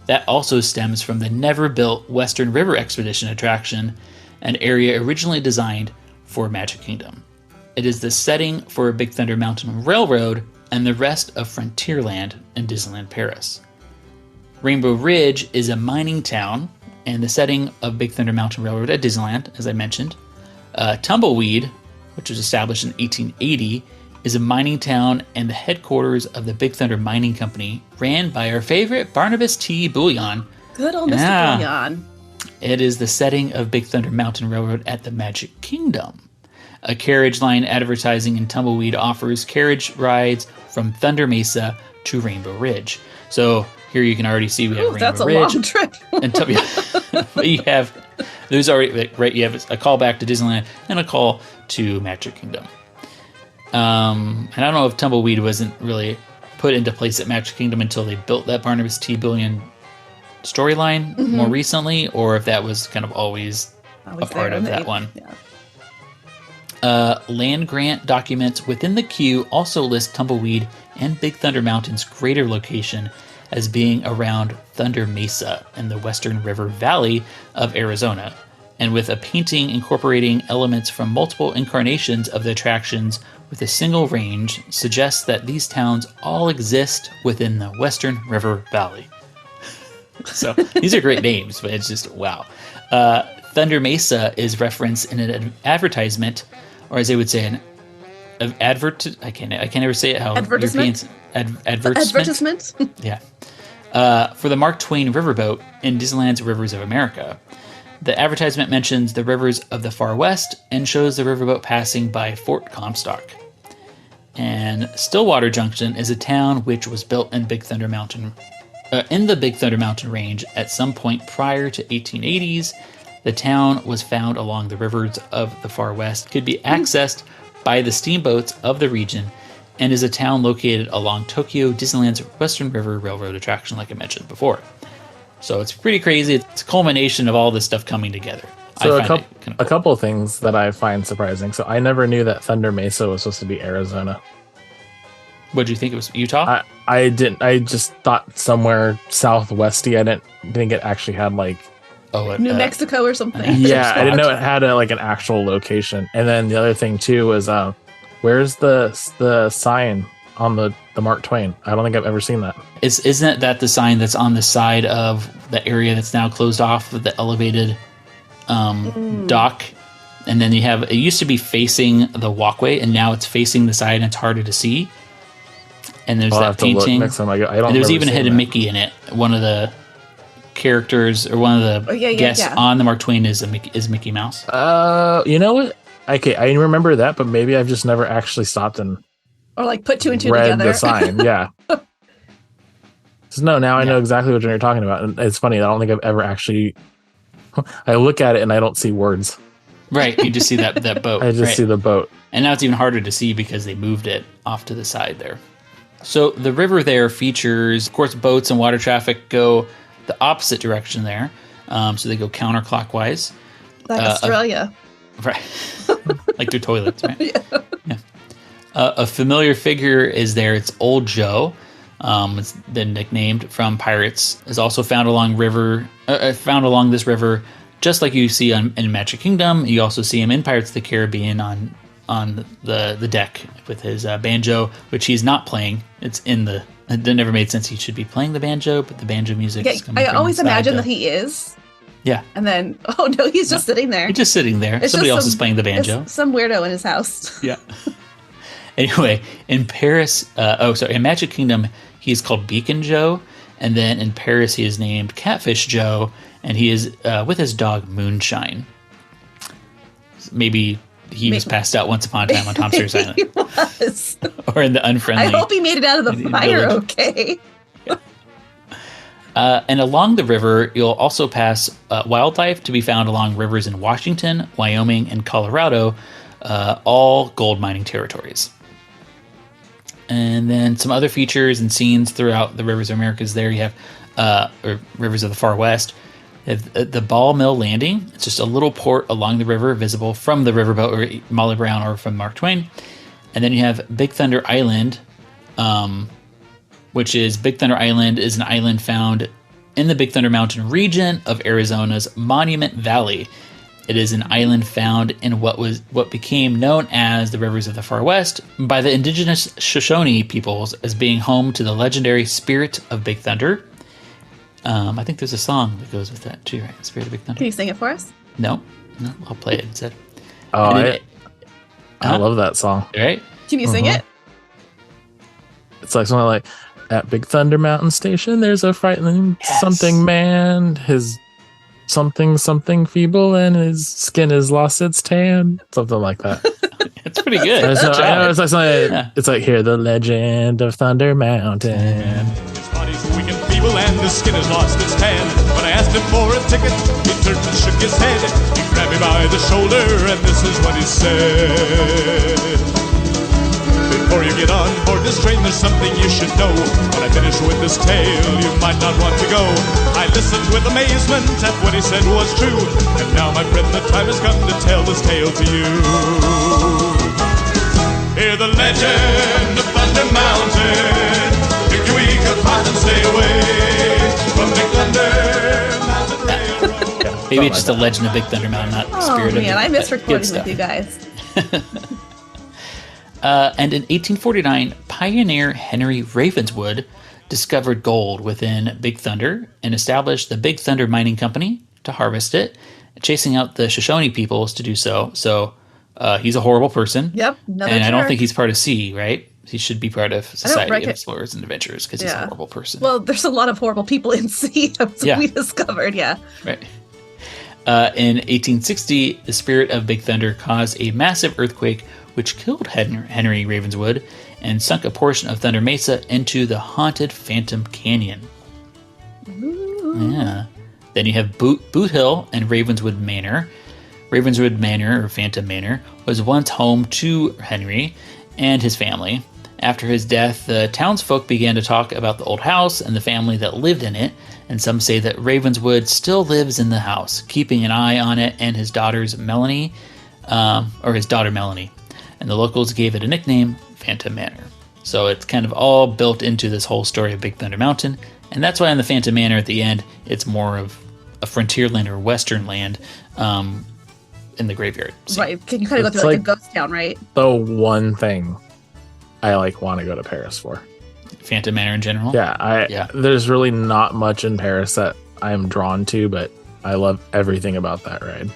Speaker 2: That also stems from the never-built Western River Expedition attraction, an area originally designed for Magic Kingdom. It is the setting for Big Thunder Mountain Railroad and the rest of Frontierland in Disneyland Paris. Rainbow Ridge is a mining town, and the setting of Big Thunder Mountain Railroad at Disneyland, as I mentioned. Tumbleweed, which was established in 1880, is a mining town and the headquarters of the Big Thunder Mining Company, ran by our favorite Barnabas T. Bullion.
Speaker 3: Good old Mr. Bullion.
Speaker 2: It is the setting of Big Thunder Mountain Railroad at the Magic Kingdom. A carriage line advertising in Tumbleweed offers carriage rides from Thunder Mesa to Rainbow Ridge. So here you can already see we have Rainbow
Speaker 3: that's a
Speaker 2: Ridge.
Speaker 3: long trip.
Speaker 2: And you have a call back to Disneyland and a call to Magic Kingdom. And I don't know if Tumbleweed wasn't really put into place at Magic Kingdom until they built that Barnabas T. Bullion storyline more recently, or if that was kind of always a part of that one.
Speaker 3: Yeah.
Speaker 2: Land grant documents within the queue also list Tumbleweed and Big Thunder Mountain's greater location as being around Thunder Mesa in the Western River Valley of Arizona, and with a painting incorporating elements from multiple incarnations of the attractions with a single range, suggests that these towns all exist within the Western River Valley. So these are great names, but it's just wow. Thunder Mesa is referenced in an advertisement, or as they would say, an I can't ever say it how
Speaker 3: Advertisement.
Speaker 2: Advertisement. Yeah. For the Mark Twain riverboat in Disneyland's Rivers of America. The advertisement mentions the rivers of the Far West and shows the riverboat passing by Fort Comstock. And Stillwater Junction is a town which was built in Big Thunder Mountain, in the Big Thunder Mountain Range at some point prior to 1880s. The town was found along the rivers of the Far West, could be accessed by the steamboats of the region, and is a town located along Tokyo Disneyland's Western River Railroad attraction, like I mentioned before. So it's pretty crazy. It's a culmination of all this stuff coming together.
Speaker 4: So a couple of things that I find surprising. So I never knew that Thunder Mesa was supposed to be Arizona.
Speaker 2: What did you think it was? Utah?
Speaker 4: I didn't. I just thought somewhere southwesty. I didn't think it actually had like
Speaker 3: New Mexico or something.
Speaker 4: Yeah, I didn't know it had an actual location. And then the other thing too was where's the sign on the Mark Twain? I don't think I've ever seen that.
Speaker 2: Isn't that the sign that's on the side of the area that's now closed off with the elevated dock? And then you have, it used to be facing the walkway, and now it's facing the side and it's harder to see. And there's that painting. And there's even a hidden Mickey in it. One of the characters or one of the guests on the Mark Twain is Mickey Mouse.
Speaker 4: You know what? Okay, I remember that, but maybe I've just never actually stopped and
Speaker 3: or like put two and two
Speaker 4: read
Speaker 3: together.
Speaker 4: The sign. Yeah. So no, now I know exactly what you're talking about, and it's funny. I don't think I've ever actually. I look at it and I don't see words.
Speaker 2: Right, you just see that boat.
Speaker 4: I just see the boat,
Speaker 2: and now it's even harder to see because they moved it off to the side there. So the river there features, of course, boats and water traffic go the opposite direction there. So they go counterclockwise.
Speaker 3: Like Australia.
Speaker 2: Right. Like their toilets, right? Yeah. A familiar figure is there. It's Old Joe. It's been nicknamed from Pirates. Is also found along this river, just like you see in Magic Kingdom. You also see him in Pirates of the Caribbean on the deck with his banjo, which he's not playing. It's in the. It never made sense he should be playing the banjo, but the banjo music is coming from
Speaker 3: I always imagine
Speaker 2: the,
Speaker 3: that he is.
Speaker 2: Yeah.
Speaker 3: And then, oh no, he's just sitting there.
Speaker 2: He's just sitting there. Somebody else is playing the banjo.
Speaker 3: Some weirdo in his house.
Speaker 2: Yeah. Anyway, in Paris, in Magic Kingdom, he's called Beacon Joe. And then in Paris, he is named Catfish Joe. And he is with his dog Moonshine. Maybe he was passed out once upon a time on Tom Sawyer's Island.
Speaker 3: He was.
Speaker 2: Or in the Unfriendly.
Speaker 3: I hope he made it out of the fire okay.
Speaker 2: And along the river, you'll also pass wildlife to be found along rivers in Washington, Wyoming, and Colorado, all gold mining territories. And then some other features and scenes throughout the Rivers of Americas there. You have, or Rivers of the Far West, you have the Ball Mill Landing. It's just a little port along the river, visible from the riverboat or Molly Brown or from Mark Twain. And then you have Big Thunder Island, which is Big Thunder Island is an island found in the Big Thunder Mountain region of Arizona's Monument Valley. It is an island found in what became known as the Rivers of the Far West by the indigenous Shoshone peoples as being home to the legendary spirit of Big Thunder. I think there's a song that goes with that too, right? Spirit of Big Thunder.
Speaker 3: Can you sing it for us?
Speaker 2: No, I'll play it instead.
Speaker 4: Oh, I love that song.
Speaker 2: Right?
Speaker 3: Can you sing it?
Speaker 4: It's like something like, at Big Thunder Mountain Station, there's a frightening something man. His something feeble, and his skin has lost its tan. Something like that.
Speaker 2: It's pretty good.
Speaker 4: It's like, hear the legend of Thunder Mountain.
Speaker 14: His body's weak and feeble, and his skin has lost its tan. When I asked him for a ticket, he turned and shook his head. He grabbed me by the shoulder, and this is what he said. Before you get on board this train, there's something you should know. When I finish with this tale, you might not want to go. I listened with amazement at what he said was true. And now, my friend, the time has come to tell this tale to you. Hear the legend of Thunder Mountain. If you weak of heart, and stay away from Big Thunder Mountain Railroad.
Speaker 2: Maybe it's just the legend of Big Thunder Mountain, not the spirit of it.
Speaker 3: Oh man, I miss recording with you guys.
Speaker 2: And in 1849, pioneer Henry Ravenswood discovered gold within Big Thunder and established the Big Thunder Mining Company to harvest it, chasing out the Shoshone peoples to do so. So he's a horrible person.
Speaker 3: Yep.
Speaker 2: And I don't think he's part of C, right? He should be part of Society of Explorers and Adventurers because he's a horrible person.
Speaker 3: Well, there's a lot of horrible people in C, we discovered,
Speaker 2: Right. In 1860, the spirit of Big Thunder caused a massive earthquake which killed Henry Ravenswood and sunk a portion of Thunder Mesa into the haunted Phantom Canyon. Ooh. Yeah. Then you have Boot Hill and Ravenswood Manor. Ravenswood Manor, or Phantom Manor, was once home to Henry and his family. After his death, the townsfolk began to talk about the old house and the family that lived in it, and some say that Ravenswood still lives in the house, keeping an eye on it and his daughter Melanie. And the locals gave it a nickname, Phantom Manor. So it's kind of all built into this whole story of Big Thunder Mountain, and that's why on the Phantom Manor at the end, it's more of a frontier land or western land in the graveyard.
Speaker 3: Right, can you kind of go through like a ghost town, right?
Speaker 4: The one thing I want to go to Paris for.
Speaker 2: Phantom Manor in general?
Speaker 4: Yeah, there's really not much in Paris that I'm drawn to, but I love everything about that ride.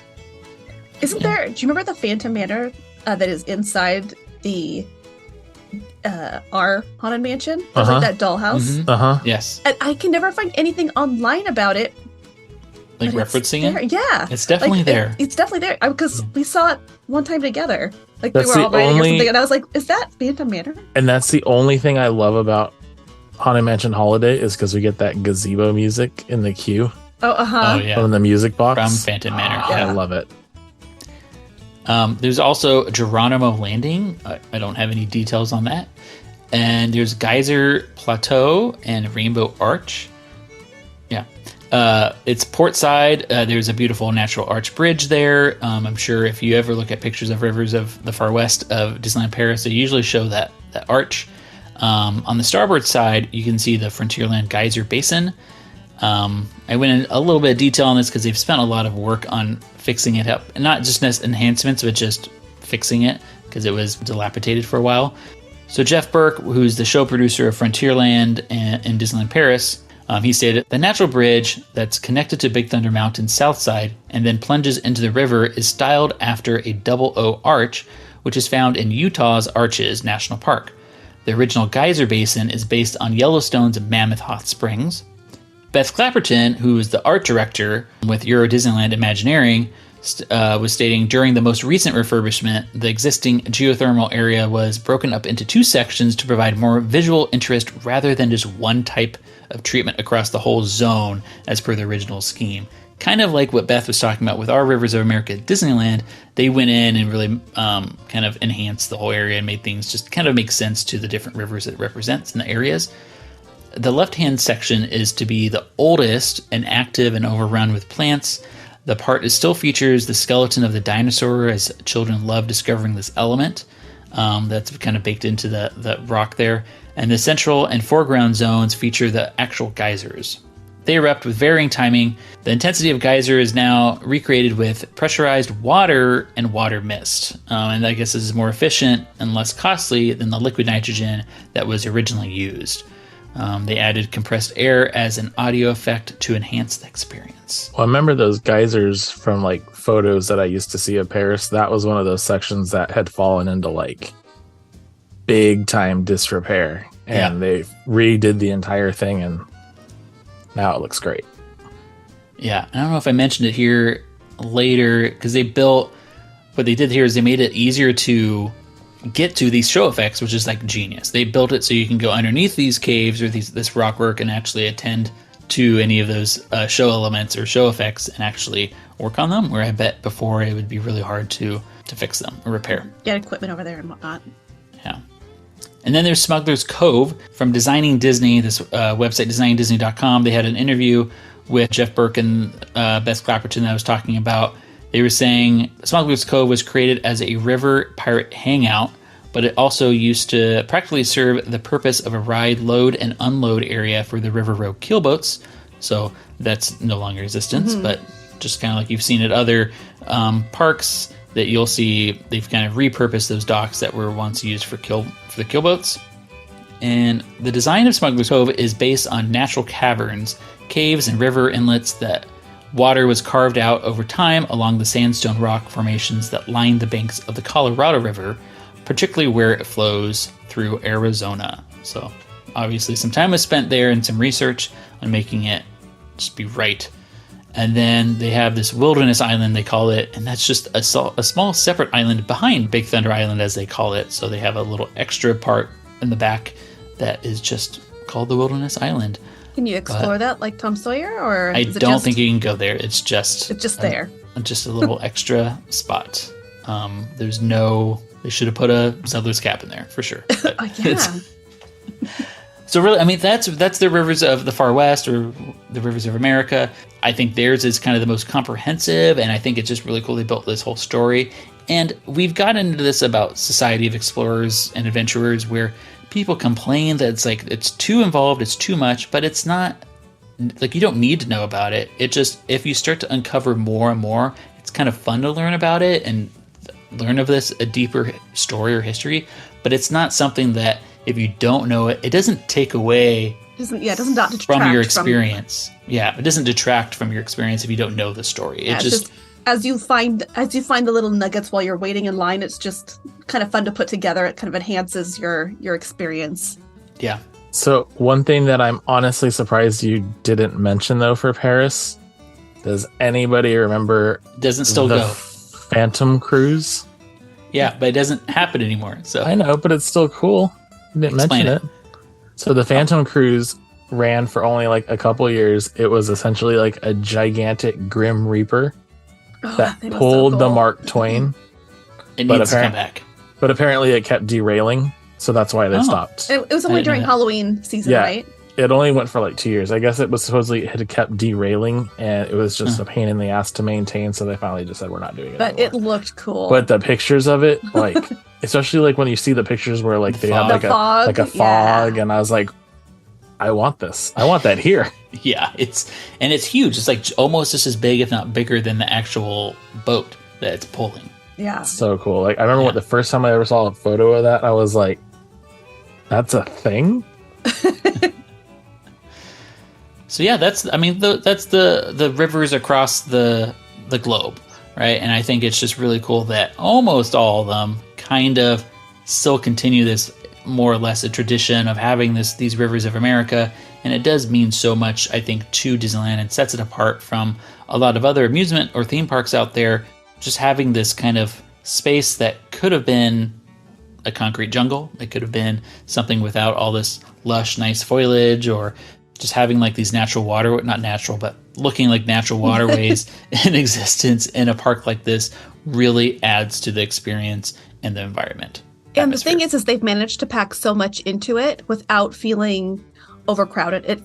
Speaker 3: Isn't there, do you remember the Phantom Manor that is inside the our haunted mansion? There's like that dollhouse.
Speaker 2: Mm-hmm. Yes.
Speaker 3: And I can never find anything online about it.
Speaker 2: Like referencing it?
Speaker 3: Yeah.
Speaker 2: It's definitely there.
Speaker 3: It's definitely there because we saw it one time together. Like
Speaker 4: That's
Speaker 3: we were all
Speaker 4: the
Speaker 3: writing or
Speaker 4: only-
Speaker 3: something, and I was like, "Is that Phantom Manor?"
Speaker 4: And that's the only thing I love about Haunted Mansion Holiday is because we get that gazebo music in the queue.
Speaker 2: Oh, yeah.
Speaker 4: From the music box.
Speaker 2: From Phantom Manor.
Speaker 4: I love it.
Speaker 2: There's also Geronimo Landing. I don't have any details on that. And there's Geyser Plateau and Rainbow Arch. Yeah. It's portside. There's a beautiful natural arch bridge there. I'm sure if you ever look at pictures of rivers of the far west of Disneyland Paris, they usually show that arch. On the starboard side, you can see the Frontierland Geyser Basin. I went in a little bit of detail on this because they've spent a lot of work on fixing it up. And not just enhancements, but just fixing it because it was dilapidated for a while. So Jeff Burke, who's the show producer of Frontierland and Disneyland Paris, he stated, the natural bridge that's connected to Big Thunder Mountain's south side and then plunges into the river is styled after a double O arch, which is found in Utah's Arches National Park. The original geyser basin is based on Yellowstone's Mammoth Hot Springs. Beth Clapperton, who is the art director with Euro Disneyland Imagineering, was stating, during the most recent refurbishment, the existing geothermal area was broken up into two sections to provide more visual interest rather than just one type of treatment across the whole zone as per the original scheme. Kind of like what Beth was talking about with our Rivers of America at Disneyland, they went in and really kind of enhanced the whole area and made things just kind of make sense to the different rivers it represents in the areas. The left-hand section is to be the oldest and active and overrun with plants. The part still features the skeleton of the dinosaur, as children love discovering this element. That's kind of baked into the rock there. And the central and foreground zones feature the actual geysers. They erupt with varying timing. The intensity of geyser is now recreated with pressurized water and water mist. And I guess this is more efficient and less costly than the liquid nitrogen that was originally used. They added compressed air as an audio effect to enhance the experience.
Speaker 4: Well, I remember those geysers from like photos that I used to see of Paris. That was one of those sections that had fallen into like big time disrepair, and they redid the entire thing, and now it looks great.
Speaker 2: Yeah, I don't know if I mentioned it here later, because what they did here is they made it easier to get to these show effects, which is like genius. They built it so you can go underneath these caves or this rock work and actually attend to any of those show elements or show effects and actually work on them, where I bet before it would be really hard to fix them or repair.
Speaker 3: Get equipment over there and whatnot.
Speaker 2: Yeah. And then there's Smuggler's Cove from Designing Disney, this website, designingdisney.com. They had an interview with Jeff Burke and Beth Clapperton that I was talking about. They were saying Smuggler's Cove was created as a river pirate hangout, but it also used to practically serve the purpose of a ride, load, and unload area for the River Road keelboats. So that's no longer in existence, but just kind of like you've seen at other parks that you'll see, they've kind of repurposed those docks that were once used for the keelboats. And the design of Smuggler's Cove is based on natural caverns, caves, and river inlets that water was carved out over time along the sandstone rock formations that line the banks of the Colorado River, particularly where it flows through Arizona. So obviously some time was spent there and some research on making it just be right. And then they have this wilderness island, they call it, and that's just a small separate island behind Big Thunder Island, as they call it. So they have a little extra part in the back that is just called the Wilderness Island.
Speaker 3: Can you explore that like Tom Sawyer, or
Speaker 2: I don't think you can go there. It's just
Speaker 3: there.
Speaker 2: Just a little extra spot. They should have put a settler's cap in there for sure.
Speaker 3: Yeah.
Speaker 2: So really, I mean, that's the rivers of the Far West, or the rivers of America. I think theirs is kind of the most comprehensive, and I think it's just really cool they built this whole story. And we've gotten into this about Society of Explorers and Adventurers, where people complain that it's too involved, it's too much, but it's not, like, you don't need to know about it. It just, if you start to uncover more and more, it's kind of fun to learn about it and learn of a deeper story or history. But it's not something that, if you don't know it, it doesn't take away
Speaker 3: it doesn't detract
Speaker 2: from your experience. It doesn't detract from your experience if you don't know the story.
Speaker 3: Yeah,
Speaker 2: it just
Speaker 3: as you find the little nuggets while you're waiting in line, it's just kind of fun to put together. It kind of enhances your experience.
Speaker 2: Yeah.
Speaker 4: So one thing that I'm honestly surprised you didn't mention though for Paris, does anybody remember?
Speaker 2: Doesn't still
Speaker 4: the
Speaker 2: go.
Speaker 4: Phantom Cruise?
Speaker 2: Yeah, but it doesn't happen anymore. So
Speaker 4: I know, but it's still cool. You didn't mention it. So the Phantom Cruise ran for only like a couple years. It was essentially like a gigantic Grim Reaper that pulled the Mark Twain.
Speaker 2: It needs to come back.
Speaker 4: But apparently it kept derailing, so that's why they stopped.
Speaker 3: It was only during Halloween season, right?
Speaker 4: It only went for like 2 years. I guess it was supposedly it had kept derailing, and it was just a pain in the ass to maintain, so they finally just said, we're not doing it
Speaker 3: But
Speaker 4: anymore.
Speaker 3: it looked cool.
Speaker 4: But the pictures of it, like, especially like when you see the pictures where like they have like a fog, and I was like, I want this. I want that here.
Speaker 2: Yeah, it's huge. It's like almost just as big, if not bigger, than the actual boat that it's pulling.
Speaker 3: Yeah.
Speaker 4: So cool. Like I remember what the first time I ever saw a photo of that, I was like, that's a thing?
Speaker 2: So yeah, that's the rivers across the globe, right? And I think it's just really cool that almost all of them kind of still continue this more or less a tradition of having these rivers of America, and it does mean so much, I think, to Disneyland, and sets it apart from a lot of other amusement or theme parks out there. Just having this kind of space that could have been a concrete jungle, it could have been something without all this lush, nice foliage, or just having like these looking like natural waterways in existence in a park like this really adds to the experience and the environment.
Speaker 3: And the thing is they've managed to pack so much into it without feeling overcrowded. It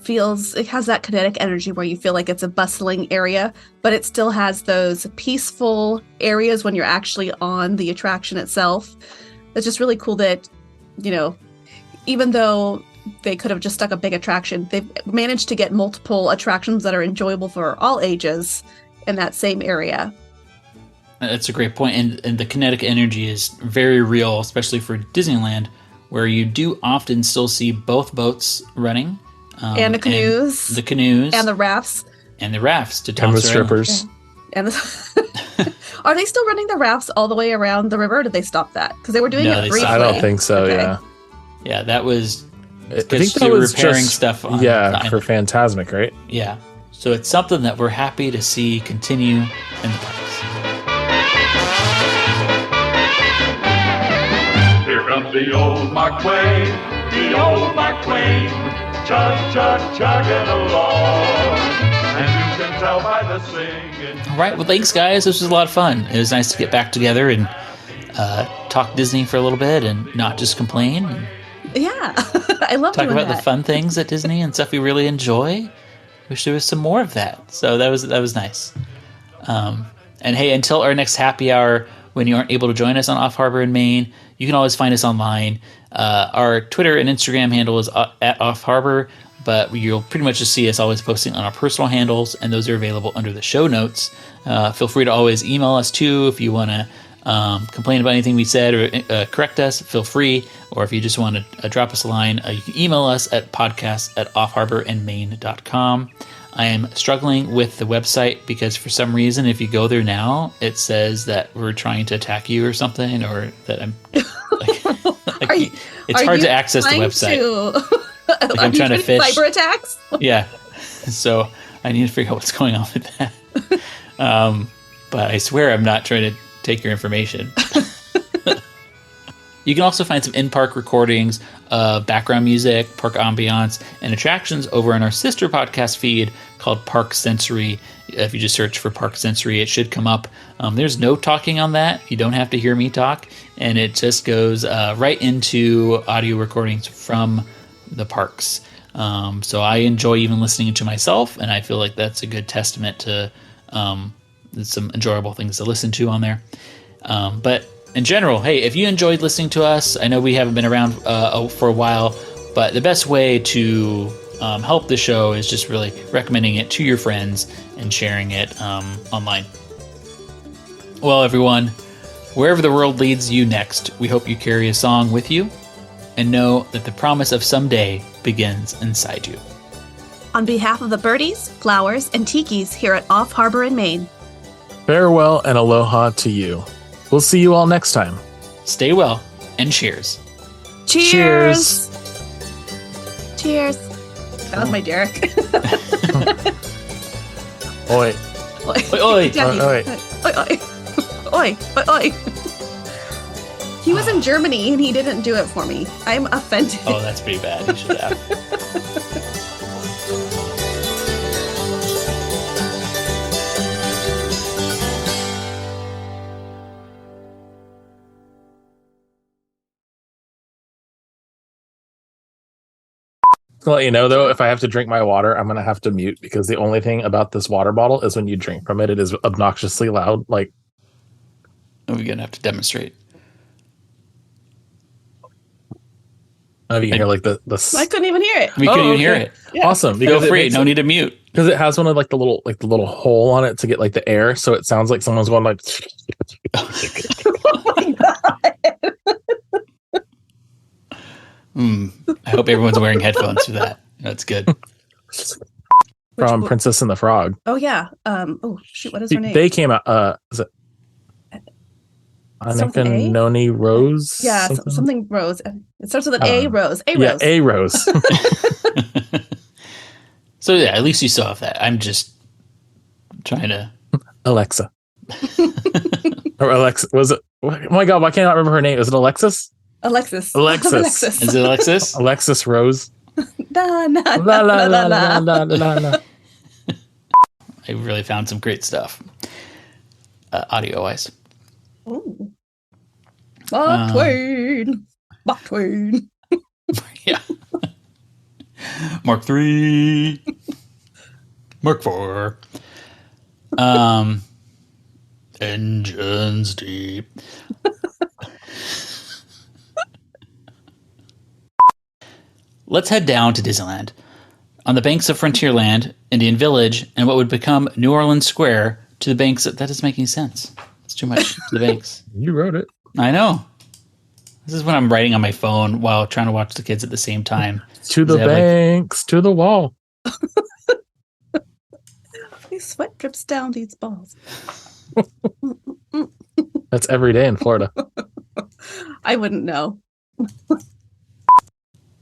Speaker 3: has that kinetic energy where you feel like it's a bustling area, but it still has those peaceful areas when you're actually on the attraction itself. It's just really cool that, even though they could have just stuck a big attraction, they've managed to get multiple attractions that are enjoyable for all ages in that same area. That's
Speaker 2: a great point. And the kinetic energy is very real, especially for Disneyland, where you do often still see both boats running.
Speaker 3: And the canoes.
Speaker 2: And the canoes.
Speaker 3: And the rafts.
Speaker 2: And the rafts to
Speaker 4: and the strippers.
Speaker 3: And are they still running the rafts all the way around the river? Or did they stop that? Because they were doing it briefly.
Speaker 4: I don't think so.
Speaker 3: Okay.
Speaker 4: Yeah.
Speaker 2: Yeah, that was.
Speaker 4: I think that was
Speaker 2: repairing
Speaker 4: just,
Speaker 2: stuff. On
Speaker 4: for Phantasmic, right?
Speaker 2: Yeah. So it's something that we're happy to see continue in the parks.
Speaker 14: Here comes the old Mark Twain, the old Mark Twain, chugging along. And you can tell by the singing.
Speaker 2: All right. Well, thanks, guys. This was a lot of fun. It was nice to get back together and talk Disney for a little bit and not just complain.
Speaker 3: Yeah, I love
Speaker 2: talk about
Speaker 3: that.
Speaker 2: the fun things at Disney and stuff we really enjoy. Wish there was some more of that. So that was nice. And hey, until our next happy hour, when you aren't able to join us on Off Harbor in Maine, you can always find us online. Our Twitter and Instagram handle is at Off Harbor, but you'll pretty much just see us always posting on our personal handles, and those are available under the show notes. Feel free to always email us too if you want to complain about anything we said or correct us. Feel free, or if you just want to drop us a line, you can email us at podcast@offharborinmaine.com. I am struggling with the website because for some reason, if you go there now, it says that we're trying to attack you or something, or that I'm. It's hard to access the website. I'm trying to fish
Speaker 3: cyber attacks.
Speaker 2: Yeah, so I need to figure out what's going on with that. But I swear I'm not trying to take your information. You can also find some in-park recordings of background music, park ambiance, and attractions over on our sister podcast feed called Park Sensory. If you just search for Park Sensory, it should come up. There's no talking on that. You don't have to hear me talk, and it just goes right into audio recordings from the parks. So I enjoy even listening to myself, and I feel like that's a good testament to some enjoyable things to listen to on there. But in general, hey, if you enjoyed listening to us, I know we haven't been around for a while, but the best way to help the show is just really recommending it to your friends and sharing it online. Well, everyone, wherever the world leads you next, we hope you carry a song with you and know that the promise of someday begins inside you.
Speaker 3: On behalf of the birdies, flowers, and tikis here at Off Harbor in Maine,
Speaker 4: farewell and aloha to you. We'll see you all next time.
Speaker 2: Stay well and cheers.
Speaker 3: Cheers. Cheers. That was my Derick.
Speaker 4: Oi.
Speaker 3: Oi.
Speaker 2: Oi.
Speaker 3: Oi. Oi. Oi. Oi. Oi. He was in Germany and he didn't do it for me. I'm offended.
Speaker 2: Oh, that's pretty bad. You should have.
Speaker 4: To let you know, though, if I have to drink my water, I'm going to have to mute because the only thing about this water bottle is when you drink from it, it is obnoxiously loud. Like,
Speaker 2: we're going to have to demonstrate.
Speaker 4: You can hear like the
Speaker 3: I couldn't even hear it.
Speaker 2: We couldn't even hear it.
Speaker 3: Yeah.
Speaker 4: Awesome.
Speaker 2: Feel free. No need to mute.
Speaker 4: Because it has one of like the little hole on it to get like the air, so it sounds like someone's going like.
Speaker 3: Oh my god!
Speaker 2: I hope everyone's wearing headphones for that. That's good.
Speaker 4: From Princess and the Frog.
Speaker 3: Oh yeah. Oh shoot. What is her name?
Speaker 4: They came out. Is it Annika Noni Rose?
Speaker 3: Yeah, something Rose. It starts with an A. Rose. A Rose.
Speaker 4: Yeah, A Rose.
Speaker 2: So yeah, at least you saw that. I'm just trying to.
Speaker 4: Alexa. Or Alexa. Was it? Oh my god! Why can't I remember her name? Is it Alexis?
Speaker 3: Alexis.
Speaker 2: Is it Alexis?
Speaker 4: Alexis Rose.
Speaker 3: La la
Speaker 4: la la la la la la la.
Speaker 2: I really found some great stuff, audio wise.
Speaker 3: Oh, Mark Twain. Mark Twain.
Speaker 2: Yeah. Mark 3. Mark 4. Engines deep. Let's head down to Disneyland. On the banks of Frontierland, Indian Village, and what would become New Orleans Square, to the banks. That doesn't make any sense. It's too much to the banks.
Speaker 4: You wrote it.
Speaker 2: I know. This is when I'm writing on my phone while trying to watch the kids at the same time.
Speaker 4: To the banks, to the wall.
Speaker 3: These sweat drips down these balls.
Speaker 4: That's every day in Florida.
Speaker 3: I wouldn't know.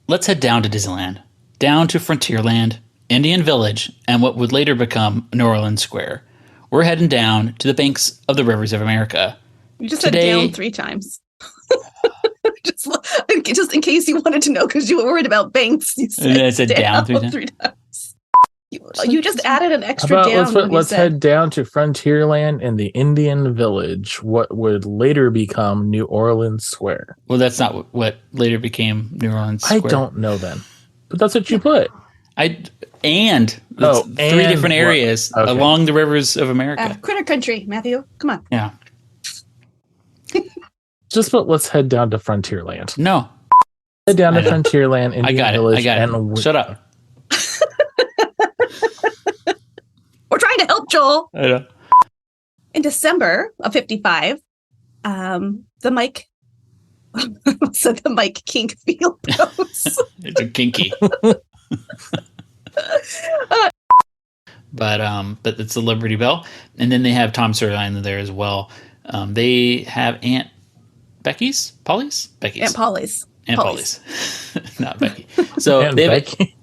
Speaker 2: Let's head down to Disneyland, down to Frontierland, Indian Village, and what would later become New Orleans Square. We're heading down to the banks of the rivers of America.
Speaker 3: You just said down 3 times. just in case you wanted to know, because you were worried about banks. You
Speaker 2: said down 3 times.
Speaker 3: You just added an extra down.
Speaker 4: Let's head down to Frontierland and the Indian Village, what would later become New Orleans Square.
Speaker 2: Well, that's not what later became New Orleans Square.
Speaker 4: I don't know then, but that's what you put.
Speaker 2: And 3 different areas along the rivers of America.
Speaker 3: Critter Country, Matthew. Come on.
Speaker 2: Yeah.
Speaker 4: Just put, let's head down to Frontierland.
Speaker 2: No.
Speaker 4: Head down to Frontierland, Indian Village.
Speaker 2: I got it. Shut up.
Speaker 3: We're trying to help Joel.
Speaker 2: I know.
Speaker 3: In December of 55, the Mike kink field goes.
Speaker 2: It's a kinky. But it's the Liberty Bell, and then they have Tom Sawyer Island there as well. They have Aunt Becky's, Polly's.
Speaker 3: Aunt Polly's,
Speaker 2: not Becky. So
Speaker 4: Aunt
Speaker 2: they have
Speaker 4: Becky.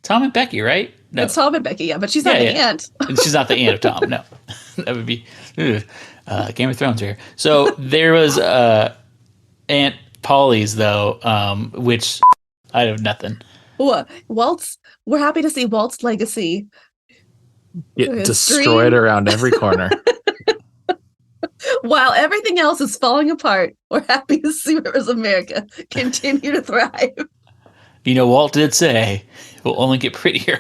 Speaker 2: Tom and Becky, right? No.
Speaker 3: It's Tom and Becky, yeah, but she's not the aunt.
Speaker 2: She's not the aunt of Tom. No, that would be Game of Thrones here. So there was Aunt Polly's though, which I have nothing.
Speaker 3: Walt's. We're happy to see Walt's legacy
Speaker 4: get destroyed around every corner.
Speaker 3: While everything else is falling apart, we're happy to see Rivers of America continue to thrive.
Speaker 2: You know, Walt did say it will only get prettier.